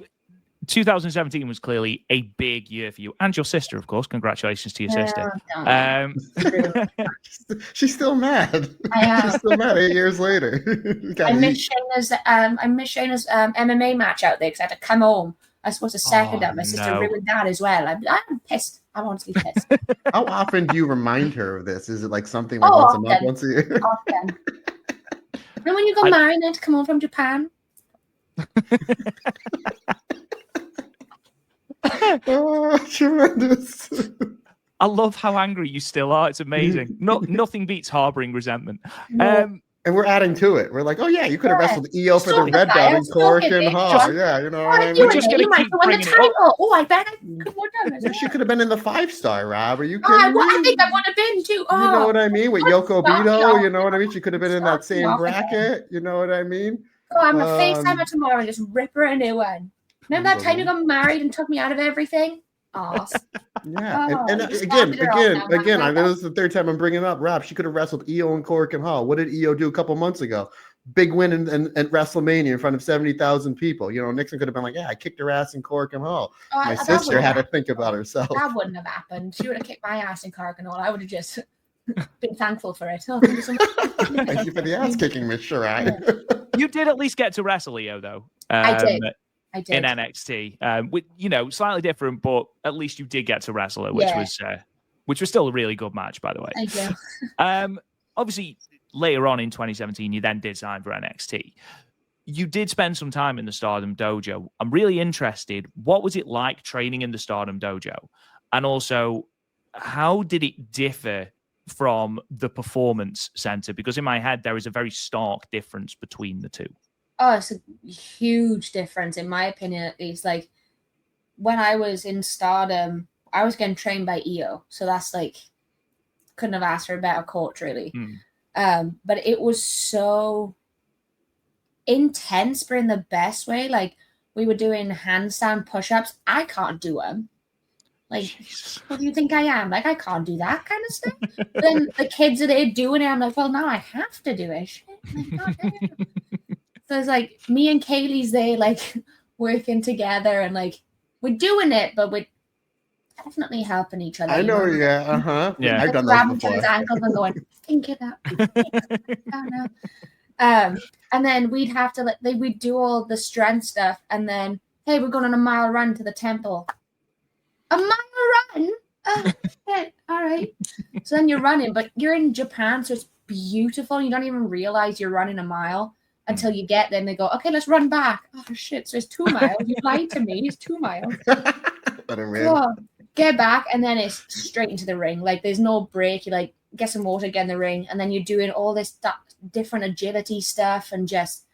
2017 was clearly a big year for you and your sister, of course. Congratulations to your sister. She's still mad. I am. She's still mad 8 years later. I missed Shayna's MMA match out there because I had to come home. I was supposed to second up. My sister ruined that as well. I'm pissed. I'm honestly pissed. How often do you remind her of this? Is it like something like once a month, once a year? Often. And when you got married and to come home from Japan? Oh, tremendous. I love how angry you still are. It's amazing. Nothing beats harboring resentment. And we're adding to it. We're like, oh yeah, you could have wrestled EO for the red belt in Cork and Hall. Yeah, you know what I mean? We're just going to keep bringing it up. Oh, I bet I could have done. She could have been in the 5-star, Rob. Are you kidding me? I think I would have been too. You know what I mean? With Yoko Bito, you know what I mean? She could have been in that same bracket. You know what I mean? Oh, I'm a FaceTimer tomorrow and just rip her a new one. Remember that time you got married and took me out of everything? Awesome. Yeah, and again, I know this is the third time I'm bringing it up. Rob, she could have wrestled EO in Cork and Hall. What did EO do a couple months ago? Big win in WrestleMania in front of 70,000 people. You know, Nixon could have been like, yeah, I kicked her ass in Cork and Hall. My sister had to think about herself. That wouldn't have happened. She would have kicked my ass in Cork and Hall. I would have just been thankful for it. Thank you so much. Thank you for the ass kicking, Miss Shirai. You did at least get to wrestle EO, though. I did. In NXT, with slightly different, but at least you did get to wrestle her, which was still a really good match, by the way. Thank you. Obviously, later on in 2017, you then did sign for NXT. You did spend some time in the Stardom Dojo. I'm really interested. What was it like training in the Stardom Dojo, and also how did it differ from the Performance Center? Because in my head, there is a very stark difference between the two. Oh, it's a huge difference, in my opinion, at least. Like, when I was in Stardom, I was getting trained by EO. So that's like, couldn't have asked for a better coach, really. But it was so intense, but in the best way. Like, we were doing handstand push-ups. I can't do them. Like, what do you think I am? Like, I can't do that kind of stuff. Then the kids are there doing it. I'm like, well, now I have to do it. Shit. Like, so it's like me and Kaylee's there, like, working together, and like we're doing it, but we're definitely helping each other. I know, yeah, yeah. I've done that before. His ankles and going, think it up. And then we'd have to we'd do all the strength stuff, and then hey, we're going on a mile run to the temple. a mile run? Shit. All right. So then you're running, but you're in Japan, so it's beautiful. You don't even realize you're running a mile until you get there and they go, okay, let's run back. Oh, shit. So it's 2 miles. You lied to me. It's 2 miles. Oh, get back, and then it's straight into the ring. Like, there's no break. You like get some water, get in the ring, and then you're doing all this different agility stuff, and just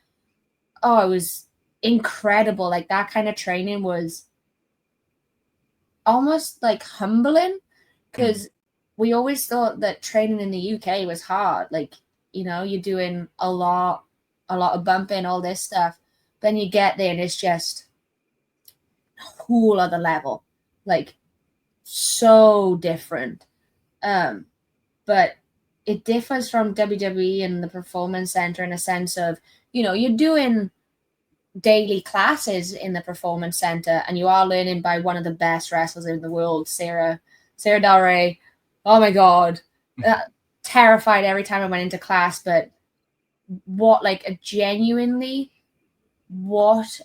it was incredible. Like, that kind of training was almost like humbling, because we always thought that training in the UK was hard. Like, you know, you're doing a lot of bumping, all this stuff. Then you get there and it's just a whole other level. Like, so different. But it differs from WWE and the Performance Center in a sense of, you know, you're doing daily classes in the Performance Center and you are learning by one of the best wrestlers in the world, Sara Del Ray. Oh my God. Terrified every time I went into class, but what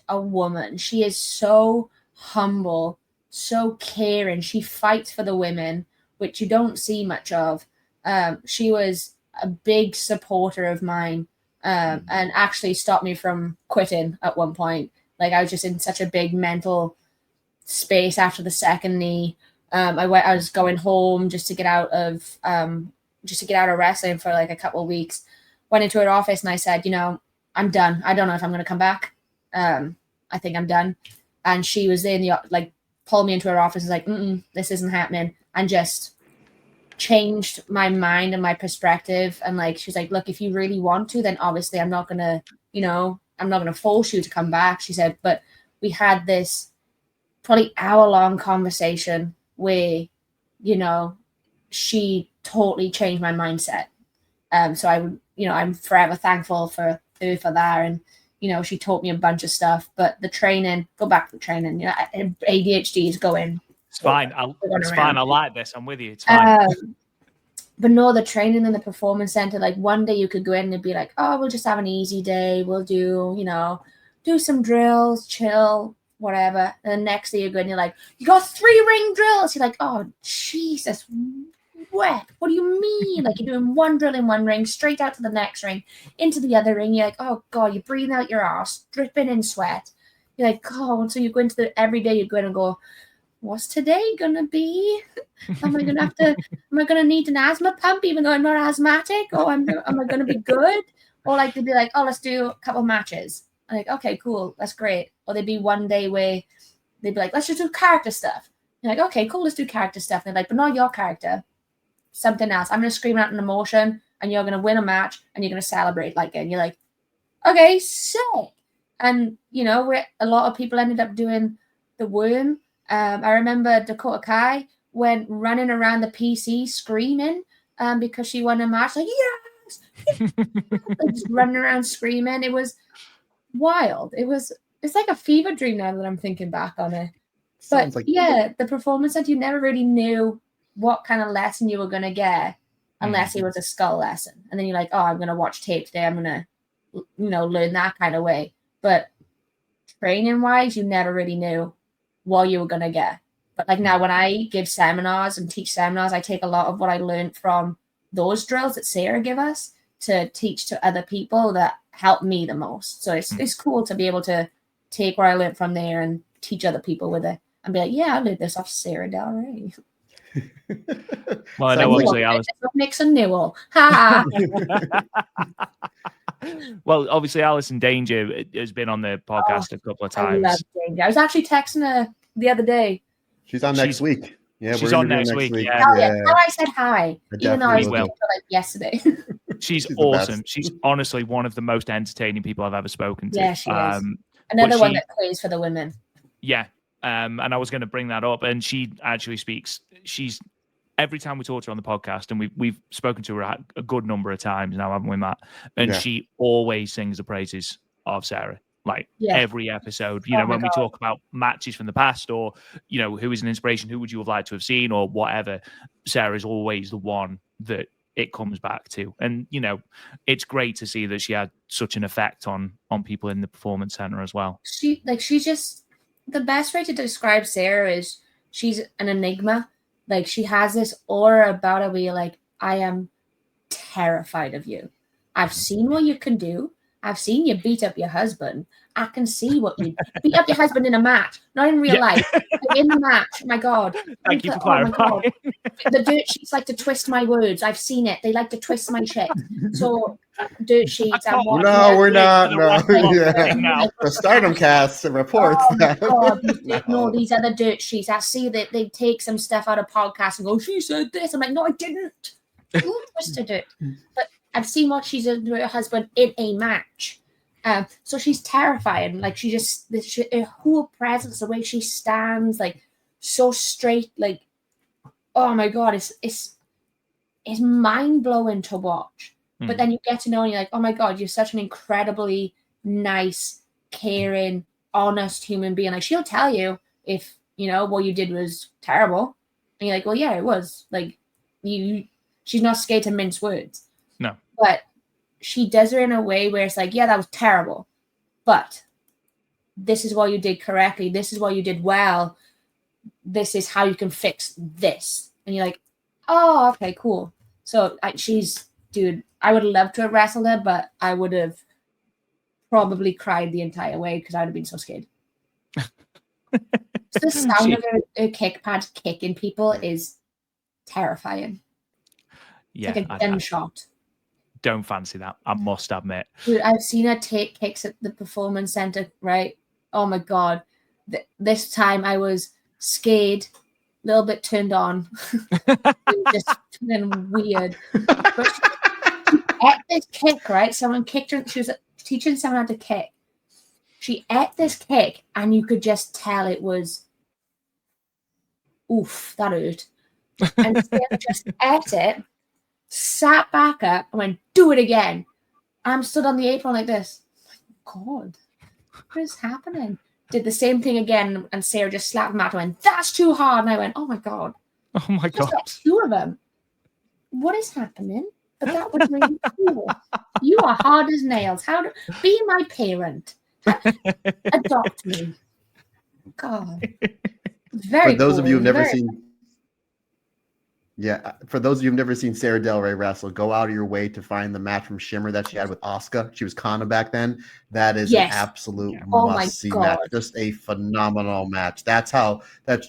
a woman. She is so humble, so caring. She fights for the women, which you don't see much of. She was a big supporter of mine, and actually stopped me from quitting at one point. Like, I was just in such a big mental space after the second knee. I was going home just to get out of wrestling for like a couple of weeks. Went into her office and I said, you know, I'm done. I don't know if I'm going to come back. I think I'm done. And she was in pulled me into her office and was like, this isn't happening. And just changed my mind and my perspective. And like, she's like, look, if you really want to, then obviously I'm not going to force you to come back. She said, but we had this probably hour-long conversation where, you know, she totally changed my mindset. So I'm forever thankful for her for that. And, you know, she taught me a bunch of stuff, but the training, go back to the training, you know, ADHD is going. It's fine. It's fine. I like this. I'm with you. It's fine. But no, the training in the Performance Center, like one day you could go in and be like, oh, we'll just have an easy day. We'll do some drills, chill, whatever. And the next day you go in, you're like, you got 3 ring drills. You're like, oh, Jesus, what do you mean? Like, you're doing 1 drill in 1 ring, straight out to the next ring, into the other ring. You're like, oh God, you're breathing out your ass, dripping in sweat. You're like, oh, and so you go into every day you go in and go, what's today gonna be? Am I gonna need an asthma pump even though I'm not asthmatic? Or am I gonna be good? Or like they'd be like, oh, let's do a couple matches. I'm like, okay, cool, that's great. Or there'd be one day where they'd be like, let's just do character stuff. You're like, okay, cool, let's do character stuff. And they're like, but not your character, something else. I'm gonna scream out an emotion and you're gonna win a match and you're gonna celebrate like it. And you're like, okay, sick. And you know, where a lot of people ended up doing the worm. I remember Dakota Kai went running around the PC screaming because she won a match. Like, yes! Like, just running around screaming. It was wild. It's like a fever dream now that I'm thinking back on it. But the Performance Center, you never really knew what kind of lesson you were going to get unless it was a skull lesson. And then you're like, oh, I'm going to watch tape today. I'm going to, learn that kind of way. But training-wise, you never really knew what you were going to get. But like now when I give seminars and teach seminars, I take a lot of what I learned from those drills that Sara give us to teach to other people that help me the most. So it's cool to be able to take what I learned from there and teach other people with it and be like, yeah, I learned this off Sara Del Ray. Well, I know obviously Alice. Nixon Newell. Ha! Well, obviously Alison Danger has been on the podcast a couple of times. I love Danger. I was actually texting her the other day. She's on next week. Yeah, she's on next week. Yeah. How I said hi, even though I was like yesterday. She's awesome. She's honestly one of the most entertaining people I've ever spoken to. Yeah, she is. Another one that plays for the women. Yeah. And I was going to bring that up. And she actually speaks. Every time we talk to her on the podcast, and we've spoken to her a good number of times now, haven't we, Matt? And she always sings the praises of Sara. Like every episode, when we talk about matches from the past or, who is an inspiration, who would you have liked to have seen or whatever, Sara is always the one that it comes back to. And, it's great to see that she had such an effect on people in the Performance Center as well. She's just, the best way to describe Sara is she's an enigma. Like, she has this aura about her where you're like, I am terrified of you. I've seen what you can do. I've seen you beat up your husband. I can see what you beat up your husband in a match, not in real life. Like in the match. My God. Thank you for clarifying. The dirt sheets like to twist my words. I've seen it. They like to twist my shit. So dirt sheets. No, we're not. No, yeah. The Stardom cast reports that. God, no, these are the dirt sheets. I see that they take some stuff out of podcasts and go, she said this. I'm like, no, I didn't. Who twisted it? But I've seen what she's done to her husband in a match. So she's terrifying. Like, her whole presence, the way she stands, like, so straight, like, oh my God, it's mind-blowing to watch. But then you get to know and you're like, oh my God, you're such an incredibly nice, caring, honest human being. Like, she'll tell you if, what you did was terrible. And you're like, well, yeah, it was. Like, she's not scared to mince words. No. But she does it in a way where it's like, yeah, that was terrible. But this is what you did correctly. This is what you did well. This is how you can fix this. And you're like, oh, okay, cool. So dude, I would love to have wrestled her, but I would have probably cried the entire way because I would have been so scared. The sound of her kick pad kicking people is terrifying. Yeah, it's like a gunshot. Don't fancy that, I must admit. Dude, I've seen her take kicks at the performance center, right? Oh my God. This time I was scared, a little bit turned on. Just feeling weird. But she ate this kick, right? Someone kicked her. She was teaching someone how to kick. She ate this kick, and you could just tell it was, oof, that hurt. And Sarah just ate it, sat back up, and went, do it again. I'm stood on the apron like this. God, what is happening? Did the same thing again, and Sarah just slapped him out and went, that's too hard. And I went, oh my God. Oh my God. Two of them. What is happening? But that was really cool. You are hard as nails. Be my parent. Adopt me. God. Very For those of you who've never seen Sara Del Ray wrestle, go out of your way to find the match from Shimmer that she had with Asuka. She was Kana back then. That is an absolute must-see match. Just a phenomenal match. That's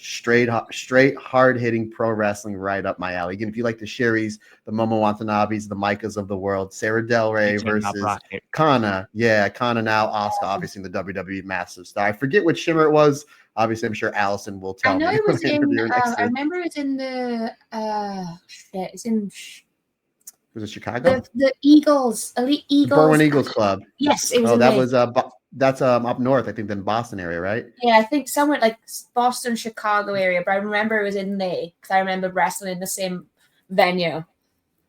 straight hard-hitting pro wrestling right up my alley. Again, if you like the Sherrys, the Momo Watanabes, the Micahs of the world, Sara Del Ray versus Kana. Yeah, Kana now, Asuka, obviously in the WWE massive star. I forget which Shimmer it was. Obviously, I'm sure Allison will tell me. I know it was I remember it's in the it's in. Was it Chicago? The Eagles, Elite Eagles. Berwyn Eagles Club. Yes, it was. Oh, that was that's up north, I think, than Boston area, right? Yeah, I think somewhere like Boston, Chicago area, but I remember it was in there because I remember wrestling in the same venue.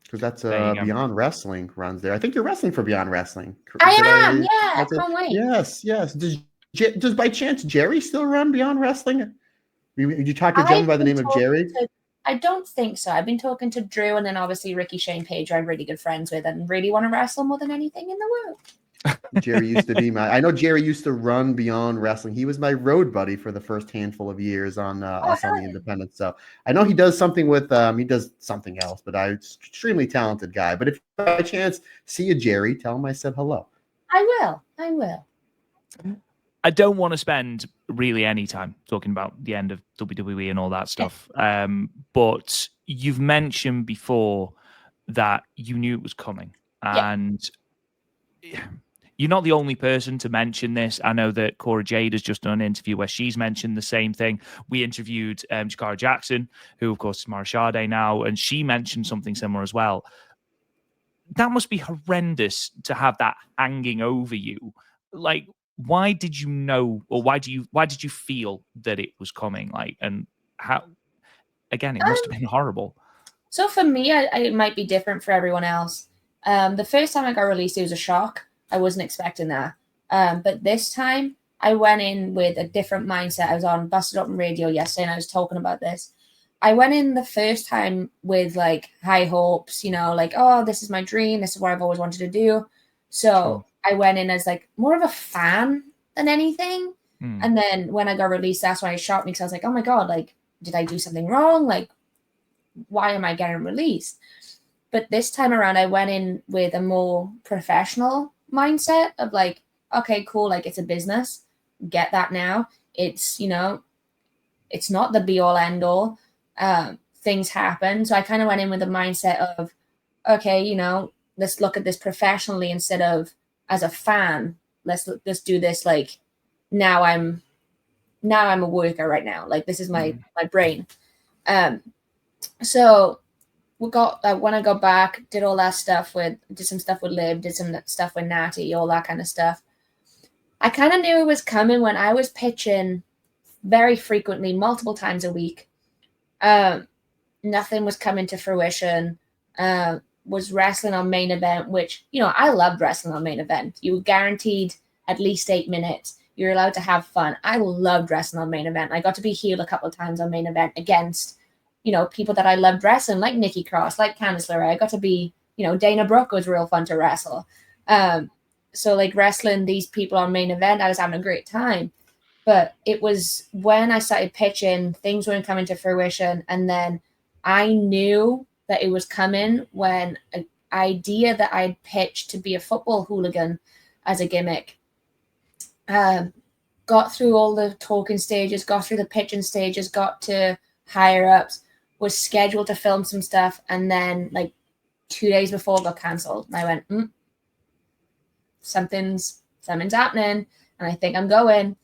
Because that's Beyond Wrestling runs there. I think you're wrestling for Beyond Wrestling. I am. Yeah, I can't wait. Yes. Does by chance Jerry still run Beyond Wrestling? Did you talk to a gentleman by the name of Jerry? I don't think so. I've been talking to Drew and then obviously Ricky Shane Page, I'm really good friends with and really want to wrestle more than anything in the world. Jerry used to be I know Jerry used to run Beyond Wrestling. He was my road buddy for the first handful of years on us on the Independent. So I know he does something with he does something else, but I'm extremely talented guy. But if by chance see you, Jerry, tell him I said hello. I will. I don't want to spend really any time talking about the end of WWE and all that stuff. But you've mentioned before that you knew it was coming. And you're not the only person to mention this. I know that Cora Jade has just done an interview where she's mentioned the same thing. We interviewed Jakara Jackson, who, of course, is Mara Shardai now, and she mentioned something similar as well. That must be horrendous to have that hanging over you. Like, why did you know, or why did you feel that it was coming? Like, and how? Again, it must have been horrible. So for me, it might be different for everyone else. The first time I got released, it was a shock. I wasn't expecting that. But this time, I went in with a different mindset. I was on Busted Open Radio yesterday, and I was talking about this. I went in the first time with like high hopes, like, oh, this is my dream. This is what I've always wanted to do. So I went in as like more of a fan than anything. And then when I got released, that's when it shocked me because I was like, oh my God, like did I do something wrong? Like, why am I getting released? But this time around, I went in with a more professional mindset of like, okay, cool. Like, it's a business. Get that now. It's, you know, it's not the be all end all. Things happen. So I kind of went in with a mindset of, okay, you know, let's look at this professionally instead of as a fan. Let's do this. Like, now I'm a worker right now. Like, this is my brain. So we got, when I got back, did all that stuff did some stuff with Liv, did some stuff with Natty, all that kind of stuff. I kind of knew it was coming when I was pitching very frequently, multiple times a week. Nothing was coming to fruition. Was wrestling on main event, which, you know, I loved wrestling on main event. You were guaranteed at least 8 minutes. You're allowed to have fun. I loved wrestling on main event. I got to be heel a couple of times on main event against, you know, people that I loved wrestling, like Nikki Cross, like Candice LeRae. I got to be, you know, Dana Brooke was real fun to wrestle. So like wrestling these people on main event, I was having a great time. But it was when I started pitching, things weren't coming to fruition. And then I knew that it was coming when an idea that I'd pitched to be a football hooligan as a gimmick got through all the talking stages, got through the pitching stages, got to higher ups, was scheduled to film some stuff, and then like 2 days before it got cancelled. And I went, something's happening, and I think I'm going.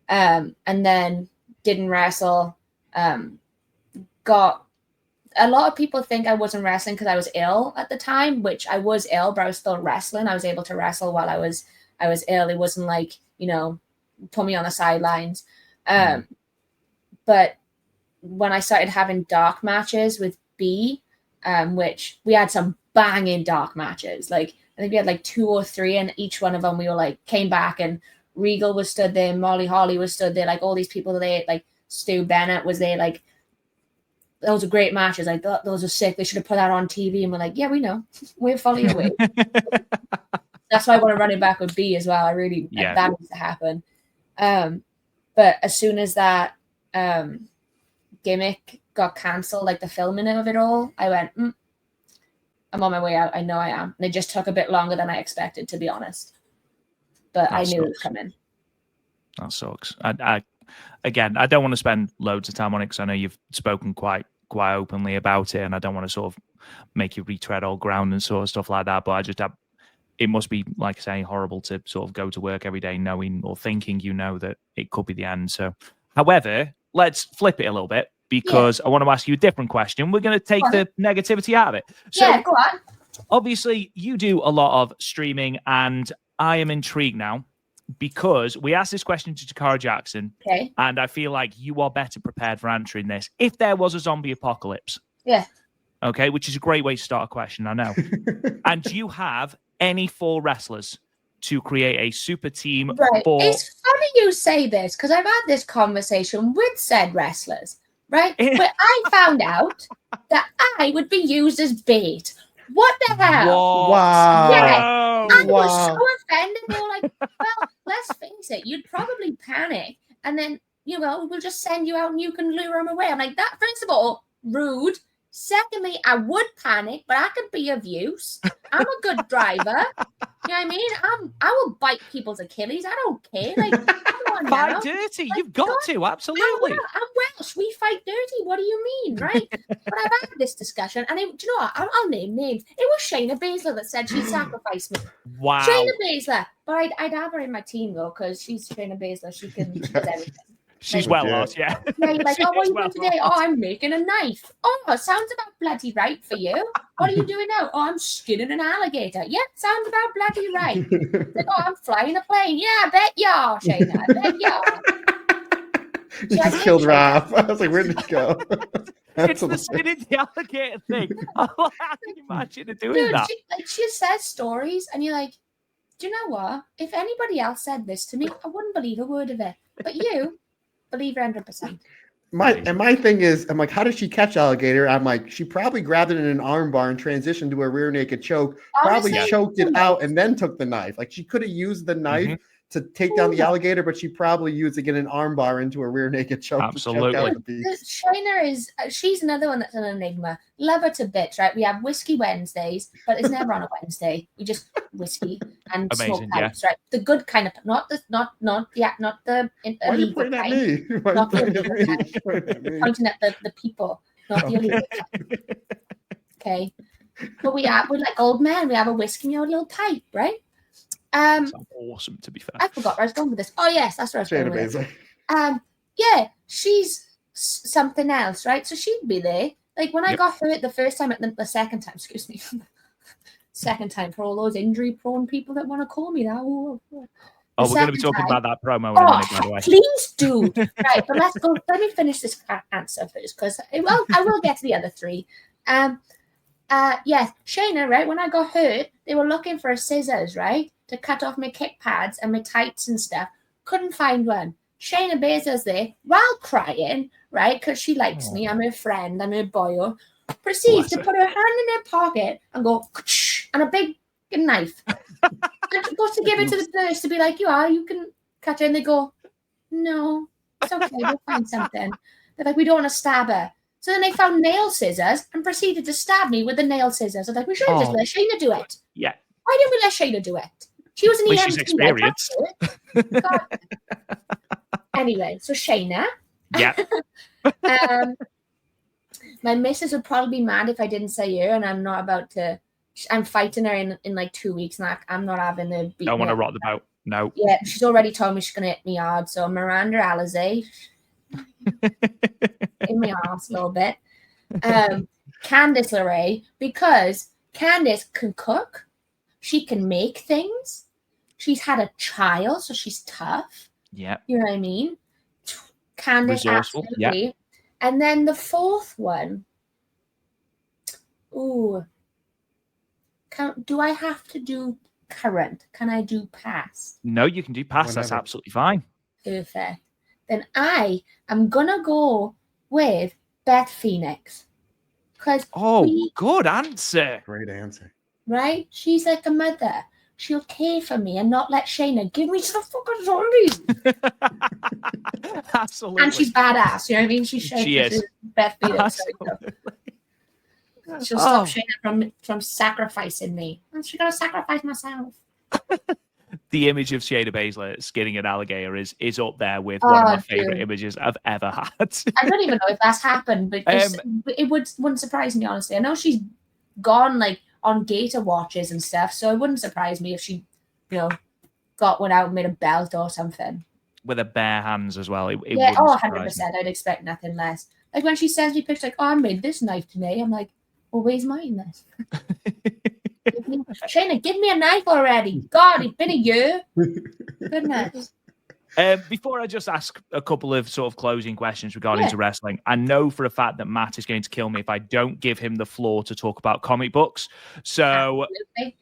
And then didn't wrestle. Got a lot of people think I wasn't wrestling because I was ill at the time, which I was ill, but I was still wrestling. I was able to wrestle while I was ill. It wasn't like, you know, put me on the sidelines. But when I started having dark matches with B, which we had some banging dark matches. Like, I think we had like 2 or 3, and each one of them we were like, came back, and Regal was stood there, Molly Holly was stood there, like all these people there, like Stu Bennett was there, like those were great matches. I thought those were sick. They should have put that on TV. And we're like, yeah, we know. We're following your way. That's why I want to run it back with B as well. I really, that needs to happen. But as soon as that gimmick got cancelled, like the filming of it all, I went, I'm on my way out. I know I am. And it just took a bit longer than I expected, to be honest. But that I knew it was coming. That sucks. Again, I don't want to spend loads of time on it because I know you've spoken quite openly about it, and I don't want to sort of make you retread all ground and sort of stuff like that. But I just have, it must be, like I say, horrible to sort of go to work every day knowing or thinking, you know, that it could be the end. So, however, let's flip it a little bit because I want to ask you a different question. We're going to take the negativity out of it. So, go on. Obviously, you do a lot of streaming, and I am intrigued now, because we asked this question to Takara Jackson, and I feel like you are better prepared for answering this. If there was a zombie apocalypse, okay, which is a great way to start a question, I know. And do you have any 4 wrestlers to create a super team for? It's funny you say this, because I've had this conversation with said wrestlers, right? But I found out that I would be used as bait. What the hell? Wow. Yeah. I was so offended. They were like, well, let's face it, you'd probably panic. And then, you know, we'll just send you out and you can lure them away. I'm like, that, first of all, rude. Secondly, I would panic, but I could be of use. I'm a good driver. You know what I mean? I will bite people's Achilles. I don't care. Like, come on now. Fight dirty. Like, you've got to, absolutely. I'm Welsh. We fight dirty. What do you mean, right? But I've had this discussion, and do you know what? I'll name names. It was Shayna Baszler that said she'd sacrifice me. Wow. Shayna Baszler. But I'd have her in my team, though, because she's Shayna Baszler. She does everything. She's lost, Yeah, you're like, oh, what are you doing today? Oh, I'm making a knife. Oh, sounds about bloody right for you. What are you doing now? Oh, I'm skinning an alligator. Yeah, sounds about bloody right. Like, oh, I'm flying a plane. Yeah, I bet you are, Shayna. I bet you are. You just killed Raph. I was like, where did it go? It's the skinning the alligator thing. How can you imagine her doing that? She says stories, and you're like, do you know what? If anybody else said this to me, I wouldn't believe a word of it. But you believe 100%. My thing is, I'm like, how did she catch alligator? I'm like, she probably grabbed it in an arm bar and transitioned to a rear naked choke, probably choked it out and then took the knife. Like, she could have used the knife to take down the alligator, but she probably using it an arm bar into a rear naked choke. Absolutely. To choke out the beast. Shayna she's another one that's an enigma. Love her to bits, right? We have whiskey Wednesdays, but it's never on a Wednesday. We just whiskey and smoke pipes, right? The good kind of, not the Why are you pointing at me? Not the illegal pointing at the people, not the illegal kind. Okay. But we like old men. We have a whiskey and a little pipe, right? Sounds awesome, to be fair. I forgot where I was going with this. Oh yes, that's where I was going with Shayna it. Yeah, she's something else, right? So she'd be there. Like when I got hurt the first time, the second time, excuse me, second time for all those injury-prone people that want to call me that. We're going to be talking about that promo in a minute, by the way. Please do. Right, but let's go. Let me finish this answer first, because I will get to the other three. Yes, Shayna, right? When I got hurt, they were looking for scissors, right, to cut off my kick pads and my tights and stuff. Couldn't find one. Shayna Baszler's there while crying, right, because she likes me. I'm her friend. I'm her boyo. Proceeds to put her hand in her pocket and go, and a big knife. And she goes to give it to the nurse to be like, you can cut her. And they go, no, it's okay. We'll find something. They're like, we don't want to stab her. So then they found nail scissors and proceeded to stab me with the nail scissors. I was like, we should have just let Shayna do it. Yeah. Why didn't we let Shayna do it? She was an EMT. She's experienced. Anyway, so Shayna. Yeah. My missus would probably be mad if I didn't say her, and I'm not about to. I'm fighting her in like 2 weeks, and I'm not having to beat. Don't want to rock the boat. No. Yeah, she's already told me she's going to hit me hard. So Miranda Alizé. In my arse a little bit. Candice LeRae, because Candice can cook, she can make things, she's had a child, so she's tough. Yeah. You know what I mean? Candice, resourceful. absolutely. Yeah. And then the fourth one. Ooh. Do I have to do current? Can I do past? No, you can do past. Whenever. That's absolutely fine. Perfect. Then I am gonna go with Beth Phoenix. Good answer. Great answer. Right? She's like a mother. She'll care for me and not let Shayna give me some fucking zombies. Absolutely. And she's badass. You know what I mean? She is. Beth Phoenix. She'll stop Shayna from sacrificing me. I'm just gonna sacrifice myself. The image of Shayna Baszler skinning an alligator is up there with one of my favorite images I've ever had. I don't even know if that's happened, but it wouldn't surprise me, honestly. I know she's gone like on gator watches and stuff, so it wouldn't surprise me if she, got one out and made a belt or something. With her bare hands as well. 100%. I'd expect nothing less. Like when she sends me pictures like, I made this knife today. I'm like, well, where's mine this? Shayna, give me a knife already. God, it's been a year. Goodness. Before I just ask a couple of sort of closing questions regarding to wrestling, I know for a fact that Matt is going to kill me if I don't give him the floor to talk about comic books. So, absolutely.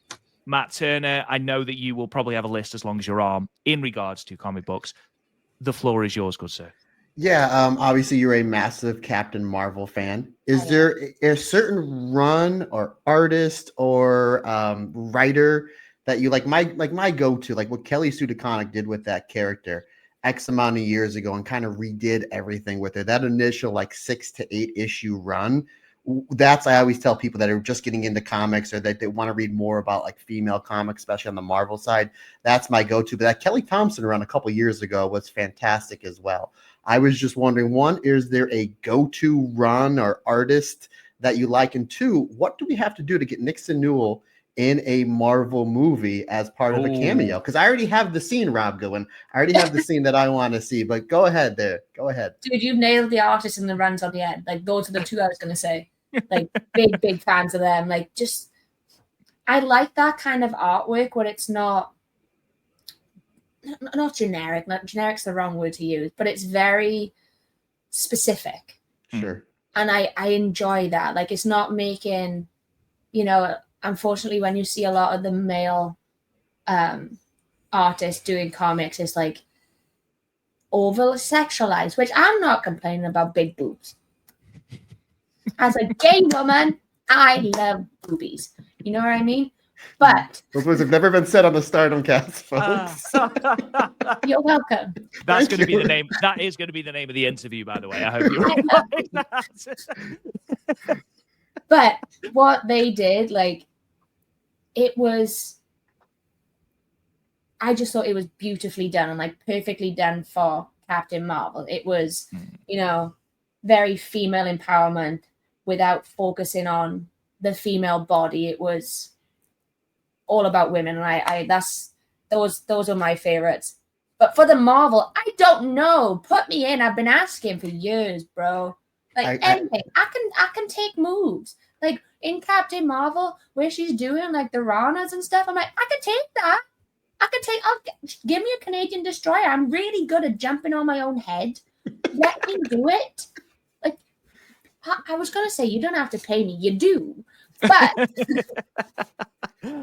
Matt Turner, I know that you will probably have a list as long as your arm in regards to comic books. The floor is yours, good sir. Yeah, obviously you're a massive Captain Marvel fan. Is there a certain run or artist or writer that you like? My go-to, like what Kelly Sue DeConnick did with that character X amount of years ago and kind of redid everything with it. That initial like 6 to 8 issue run. That's, I always tell people that are just getting into comics or that they want to read more about like female comics, especially on the Marvel side. That's my go-to. But that Kelly Thompson run a couple years ago was fantastic as well. I was just wondering, one, is there a go-to run or artist that you like? And two, what do we have to do to get Nixon Newell in a Marvel movie as part of a cameo? Because I already have the scene, Rob, going. I already have the scene that I want to see, but go ahead there. Go ahead. Dude, you nailed the artist and the runs on the end. Like, those are the two I was going to say. Like, big fans of them. Like, just, I like that kind of artwork where it's not generic. Not generic's the wrong word to use, but it's very specific. Sure. And I enjoy that. Like, it's not making, unfortunately, when you see a lot of the male artists doing comics, it's like over sexualized, which I'm not complaining about big boobs. As a gay woman, I love boobies. You know what I mean? But those words have never been said on the Stardom cast, folks. You're welcome. That's going to be the name. That is going to be the name of the interview, by the way. I hope you realize that. But what they did, like, it was. I just thought it was beautifully done and like perfectly done for Captain Marvel. It was, very female empowerment without focusing on the female body. It was all about women, and I those are my favorites. But for the Marvel, I don't know. Put me in. I've been asking for years, bro. Like anything, I can take moves. Like in Captain Marvel, where she's doing like the Ranas and stuff. I'm like, I can take that. Give me a Canadian destroyer. I'm really good at jumping on my own head. Let me do it. Like, I was going to say, you don't have to pay me. You do. But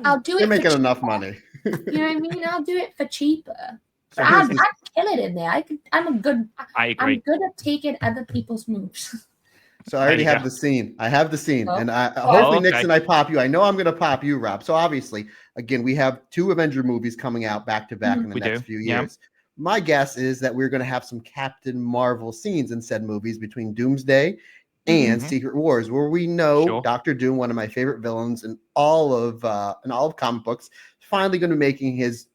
I'll do it. You're making enough money. You know what I mean? I'll do it for cheaper. So I'd kill it in there. I'm good at taking other people's moves. So I already have the scene. I have the scene. And hopefully Nixon, I pop you. I know I'm going to pop you, Rob. So obviously, again, we have 2 Avenger movies coming out back to back in the next few years. My guess is that we're going to have some Captain Marvel scenes in said movies between Doomsday and Secret Wars, where we know Dr. Doom, one of my favorite villains in all of comic books, finally going to be making his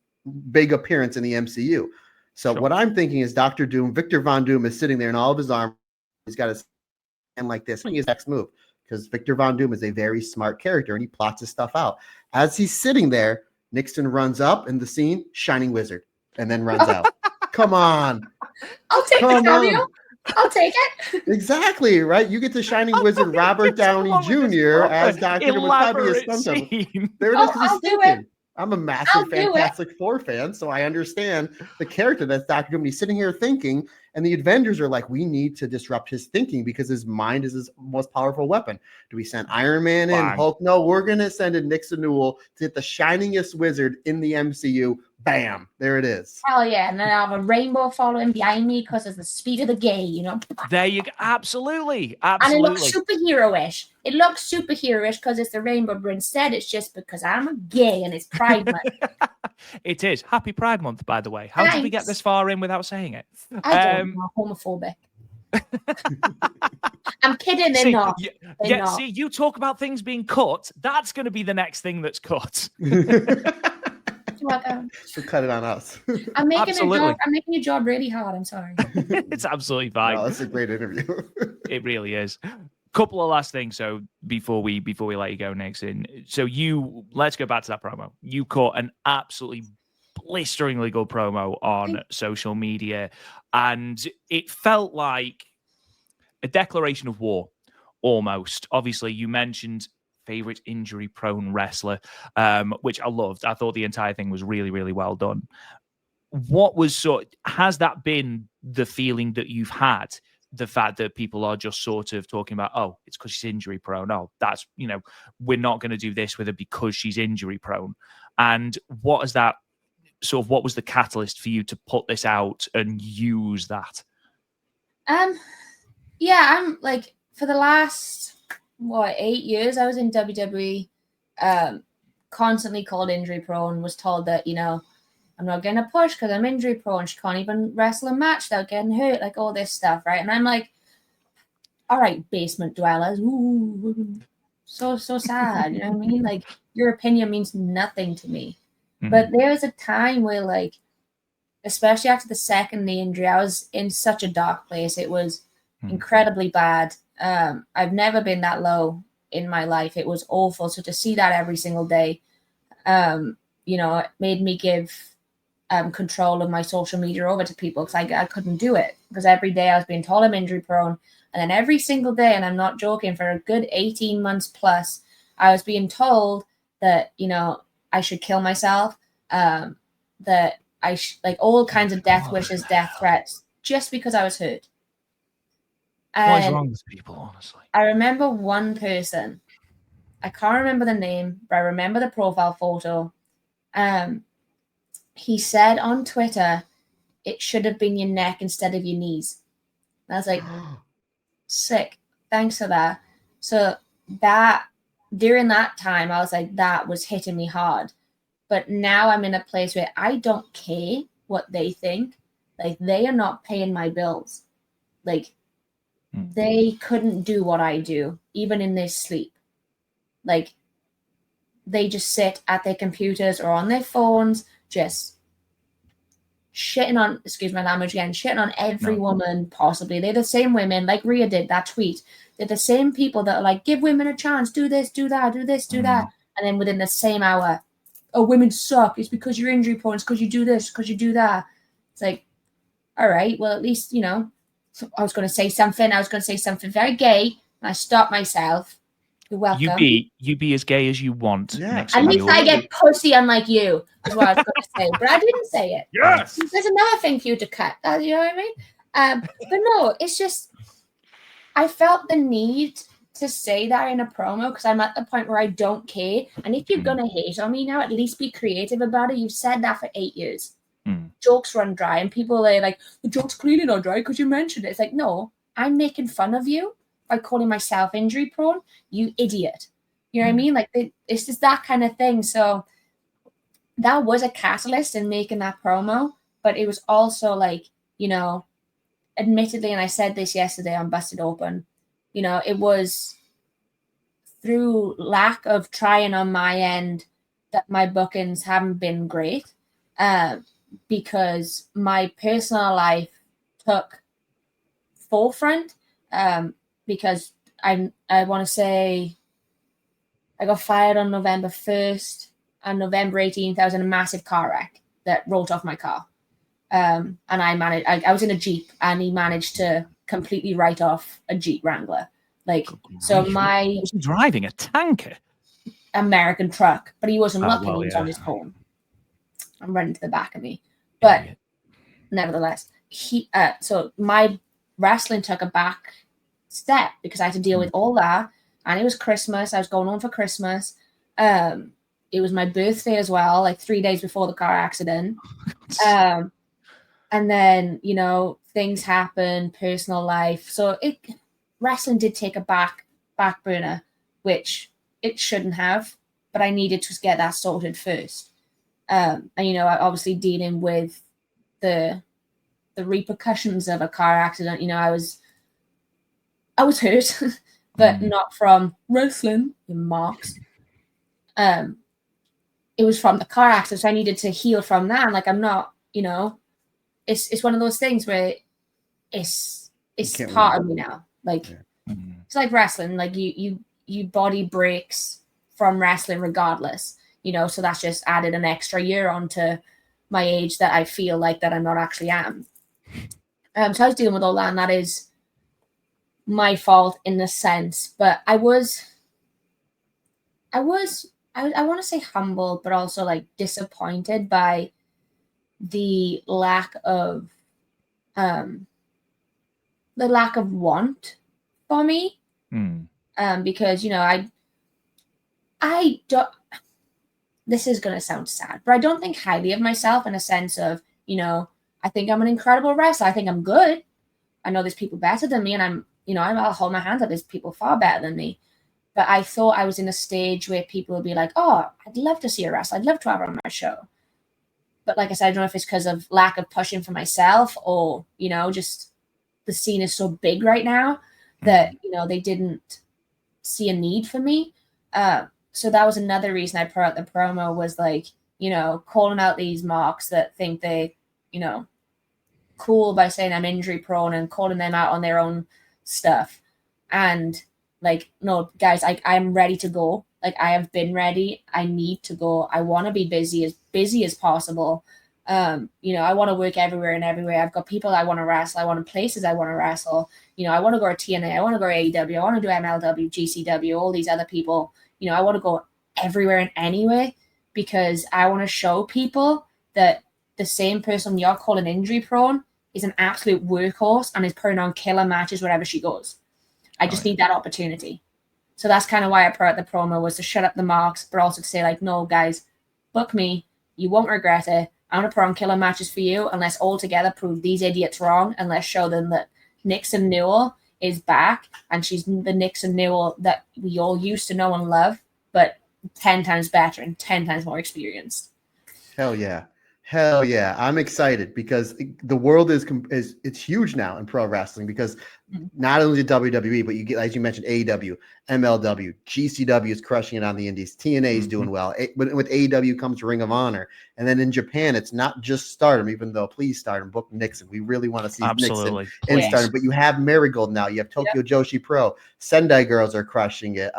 big appearance in the MCU. So what I'm thinking is Dr. Doom, Victor Von Doom is sitting there in all of his armor. He's got his hand like this. His next move, because Victor Von Doom is a very smart character and he plots his stuff out. As he's sitting there, Nixon runs up in the scene, Shining Wizard, and then runs out. Come on. I'll take the cameo. I'll take it. Exactly, right? You get the Shining Wizard Robert Downey Jr. as Dr. Doom. There it is, because he's thinking. I'm a massive Fantastic Four fan, so I understand the character that's Dr. Doom. He's sitting here thinking, and the Avengers are like, we need to disrupt his thinking because his mind is his most powerful weapon. Do we send Iron Man in? Hulk? No, we're going to send in Nixon Newell to hit the shiningest wizard in the MCU. Bam, there it is. Hell yeah. And then I have a rainbow following behind me because it's the speed of the gay, you know? There you go. Absolutely. And it looks superhero-ish. It looks superhero-ish because it's the rainbow, but instead it's just because I'm a gay and it's Pride Month. It is. Happy Pride Month, by the way. How did we get this far in without saying it? I don't know. Homophobic. I'm kidding. They're not. See, you talk about things being cut. That's going to be the next thing that's cut. So cut it on us. I'm making your job really hard. I'm sorry. It's absolutely fine. No, that's a great interview. It really is. Couple of last things. So before we let you go, Nixon. So let's go back to that promo. You caught an absolutely blisteringly good promo on social media, and it felt like a declaration of war almost. Obviously, you mentioned favorite injury-prone wrestler, which I loved. I thought the entire thing was really, really well done. Has that been the feeling that you've had? The fact that people are just sort of talking about, oh, it's because she's injury-prone. Oh, that's, we're not going to do this with her because she's injury-prone. And what was the catalyst for you to put this out and use that? I'm like, for the last 8 years I was in WWE, constantly called injury prone, was told that, I'm not getting a push because I'm injury prone. She can't even wrestle a match without getting hurt, like all this stuff, right? And I'm like, all right, basement dwellers, ooh, so sad, you know what I mean? Like, your opinion means nothing to me. Mm-hmm. But there was a time where, like, especially after the second knee injury, I was in such a dark place. It was incredibly bad. I've never been that low in my life. It was awful. So to see that every single day, it made me give control of my social media over to people because I couldn't do it, because every day I was being told I'm injury prone. And then every single day, and I'm not joking, for a good 18 months plus, I was being told that, I should kill myself, that I like all kinds of death wishes, death threats, just because I was hurt. What is wrong with people, honestly? I remember one person. I can't remember the name, but I remember the profile photo. He said on Twitter, it should have been your neck instead of your knees. And I was like, sick. Thanks for that. So that during that time, I was like, that was hitting me hard. But now I'm in a place where I don't care what they think. Like, they are not paying my bills. Like, they couldn't do what I do, even in their sleep. Like, they just sit at their computers or on their phones, just shitting on, excuse my language again, shitting on every woman possibly. They're the same women, like Rhea did, that tweet. They're the same people that are like, give women a chance, do this, do that, do this, do that. And then within the same hour, oh, women suck. It's because you're injury prone. It's because you do this, because you do that. It's like, all right, well, at least, you know, I was going to say something. I was going to say something very gay, and I stopped myself. You're welcome. You be as gay as you want. Yeah. At least I get pussy unlike you, is what I was going to say. But I didn't say it. Yes. There's another thing for you to cut. You know what I mean? But no, it's just, I felt the need to say that in a promo because I'm at the point where I don't care. And if you're going to hate on me now, at least be creative about it. You've said that for 8 years. Jokes run dry. And people are like, the joke's clearly not dry because you mentioned it. It's like, no, I'm making fun of you by calling myself injury prone. You idiot. You know what I mean? Like, it's just that kind of thing. So that was a catalyst in making that promo. But it was also like, you know, admittedly, and I said this yesterday on Busted Open, you know, it was through lack of trying on my end that my bookings haven't been great, because my personal life took forefront, because I want to say I got fired on November 1st. On November 18th, I was in a massive car wreck that rolled off my car. And I was in a Jeep, and he managed to completely write off a Jeep Wrangler. Like, so my was driving a tanker, American truck, but he wasn't looking. He was on his phone. I'm running to the back of me, but nevertheless, so my wrestling took a back step because I had to deal with all that, and it was Christmas. I was going home for Christmas. It was my birthday as well, like 3 days before the car accident. And then, you know, things happen, personal life. So wrestling did take a back burner, which it shouldn't have, but I needed to get that sorted first. And, you know, obviously dealing with the repercussions of a car accident. You know, I was hurt, but not from wrestling, in marks. It was from the car accident, so I needed to heal from that. And like, I'm not, you know, it's one of those things where it's part of me now. Like, it's like wrestling. Like you body breaks from wrestling regardless, you know. So that's just added an extra year onto my age that I feel like that I'm not actually am. So I was dealing with all that, and that is my fault in a sense. But I want to say humble, but also like disappointed by the lack of want for me. Because, you know, I don't, this is going to sound sad, but I don't think highly of myself in a sense of, you know, I think I'm an incredible wrestler. I think I'm good. I know there's people better than me, and I'll hold my hands up. There's people far better than me. But I thought I was in a stage where people would be like, oh, I'd love to see a wrestler. I'd love to have her on my show. But like I said, I don't know if it's because of lack of pushing for myself or, you know, just the scene is so big right now that, you know, they didn't see a need for me. So that was another reason I put out the promo, was like, you know, calling out these marks that think they, you know, cool by saying I'm injury prone and calling them out on their own stuff. And like, no, guys, I'm ready to go. Like, I have been ready. I need to go. I want to be busy as possible. You know, I want to work everywhere and everywhere. I've got people I want to wrestle. I want places I want to wrestle. You know, I want to go to TNA. I want to go to AEW. I want to do MLW, GCW, all these other people. You know, I want to go everywhere and anywhere because I want to show people that the same person you're calling injury prone is an absolute workhorse and is putting on killer matches wherever she goes. I just need that opportunity. So that's kind of why I put out the promo, was to shut up the marks, but also to say, like, no, guys, book me. You won't regret it. I'm going to put on killer matches for you, and let's all together prove these idiots wrong, and let's show them that Nixon Newell is back, and she's the Nixon Newell that we all used to know and love, but 10 times better and 10 times more experienced. Hell yeah. Hell yeah. I'm excited because the world is it's huge now in pro wrestling, because not only WWE, but you get, as you mentioned, AEW, MLW, GCW is crushing it on the indies. TNA is doing well. But with AEW comes Ring of Honor. And then in Japan, it's not just Stardom, even though please Stardom, book Nixon. We really want to see Nixon in Stardom. But you have Marigold now. You have Tokyo Joshi Pro. Sendai Girls are crushing it.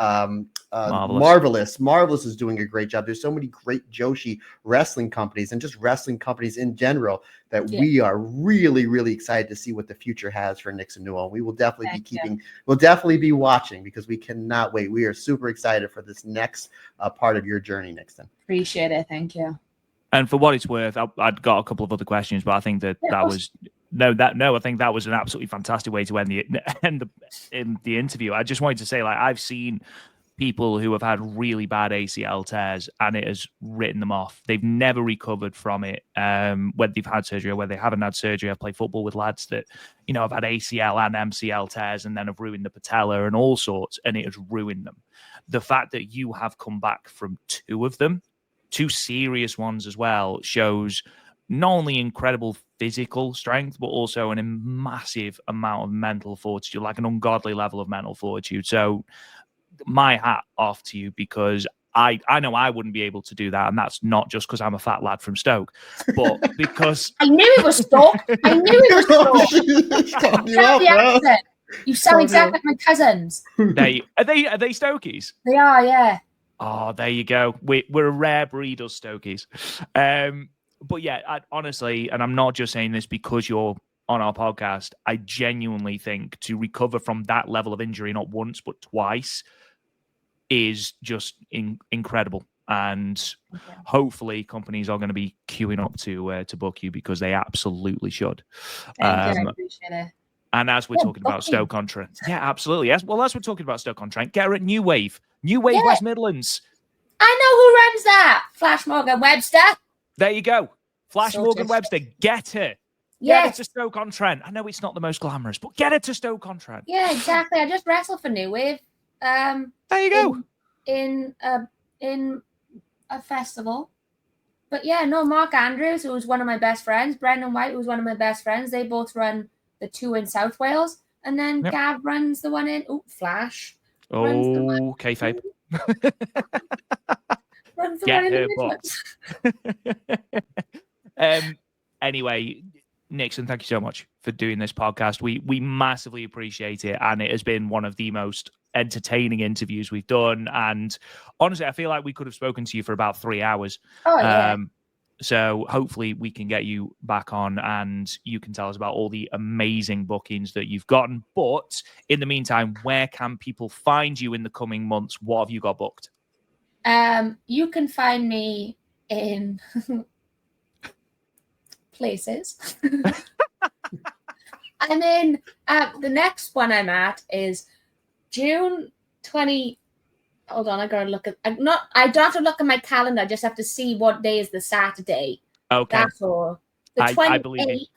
Marvelous is doing a great job. There's so many great Joshi wrestling companies and just wrestling companies in general that we are really, really excited to see what the future has for Nixon Newell. We will definitely we'll definitely be watching, because we cannot wait. We are super excited for this next part of your journey, Nixon. Appreciate it. Thank you. And for what it's worth, I'd got a couple of other questions, but I think that was I think that was an absolutely fantastic way to end the interview. I just wanted to say, like, I've seen people who have had really bad ACL tears and it has written them off. They've never recovered from it, whether they've had surgery or whether they haven't had surgery. I've played football with lads that, have had ACL and MCL tears and then have ruined the patella and all sorts, and it has ruined them. The fact that you have come back from two of them, two serious ones as well, shows not only incredible physical strength, but also a massive amount of mental fortitude, like an ungodly level of mental fortitude. So my hat off to you, because I know I wouldn't be able to do that. And that's not just because I'm a fat lad from Stoke, but because I knew it was Stoke. You sound exactly like my cousins. Are they Stokies? They are, yeah. Oh, there you go. We're a rare breed of Stokies. But yeah, honestly, and I'm not just saying this because you're on our podcast, I genuinely think to recover from that level of injury, not once, but twice, is just incredible. And hopefully companies are going to be queuing up to book you, because they absolutely should. Thank you. I appreciate it. And as we're talking about Stoke-on-Trent, as we're talking about Stoke-on-Trent, get her at New Wave West Midlands. I know who runs that. Flash Morgan Webster. There you go. Flash Morgan Webster. Get her. Get her to Stoke-on-Trent. I know it's not the most glamorous, but get her to Stoke-on-Trent. Yeah, exactly. I just wrestled for New Wave. There you go. In a festival. But yeah, no, Mark Andrews, who was one of my best friends, Brendan White, who was one of my best friends, they both run the two in South Wales. And then Gav runs the one in Flash. Oh, kayfabe. Runs the one in the Anyway, Nixon, thank you so much for doing this podcast. We massively appreciate it, and it has been one of the most entertaining interviews we've done. And honestly, I feel like we could have spoken to you for about 3 hours. Oh, yeah. So hopefully we can get you back on and you can tell us about all the amazing bookings that you've gotten. But in the meantime, where can people find you in the coming months? What have you got booked? You can find me in places. I'm in the next one I'm at is June 20. Hold on, I gotta look at. I don't have to look at my calendar. I just have to see what day is the Saturday. Okay. That's all. The 28th. I believe it.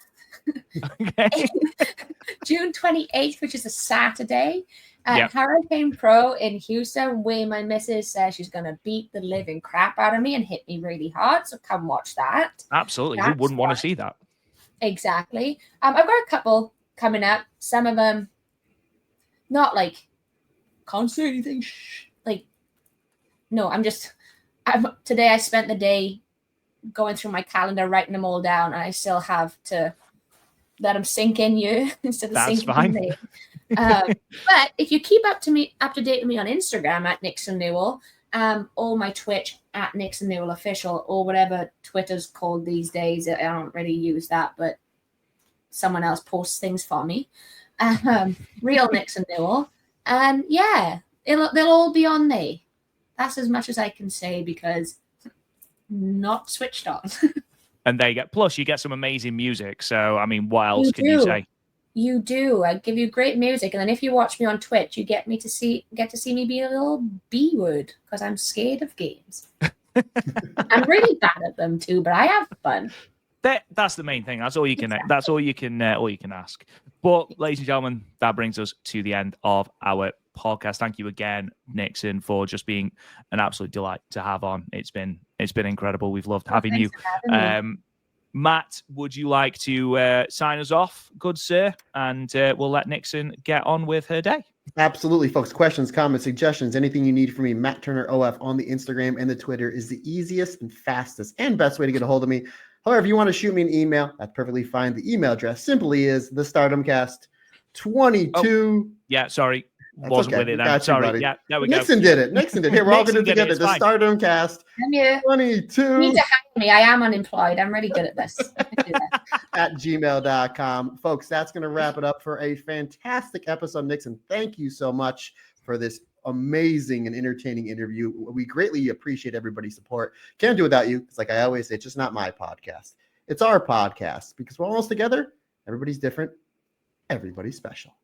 Okay. June 28th, which is a Saturday, at Hurricane Pro in Houston, where my missus says she's gonna beat the living crap out of me and hit me really hard. So come watch that. Absolutely, who wouldn't want to see that? Exactly. I've got a couple coming up. Some of them, not like can't say anything. No, today I spent the day going through my calendar, writing them all down, and I still have to let them sink in you instead of sinking in me. But if you keep up to date with me on Instagram at Nixon Newell, or my Twitch at Nixon Newell Official, or whatever Twitter's called these days, I don't really use that, but someone else posts things for me. Real Nixon Newell, and they'll all be on there. That's as much as I can say because not switched on. And there you go. Plus, you get some amazing music. So, I mean, what else can you say? You do. I give you great music, and then if you watch me on Twitch, you get to see me be a little B-word because I'm scared of games. I'm really bad at them too, but I have fun. That's the main thing. That's all you can. That's all you can ask. But, ladies and gentlemen, that brings us to the end of our podcast. Thank you again, Nixon, for just being an absolute delight to have on. It's been incredible. We've loved having you. Matt, would you like to sign us off, good sir? And we'll let Nixon get on with her day. Absolutely, folks. Questions, comments, suggestions, anything you need from me, Matt Turner OF on the Instagram and the Twitter is the easiest and fastest and best way to get a hold of me. However, if you want to shoot me an email, that's perfectly fine. The email address simply is thestardomcast22. Oh, yeah, sorry. Wasn't with it then. Sorry. Yeah, there we go. Nixon did it. Here, we're all going to do it together. The Stardom Cast 22. You need to hire me. I am unemployed. I'm really good at this. At gmail.com. Folks, that's going to wrap it up for a fantastic episode. Nixon, thank you so much for this amazing and entertaining interview. We greatly appreciate everybody's support. Can't do it without you. It's like I always say, it's just not my podcast. It's our podcast because we're almost together. Everybody's different. Everybody's special.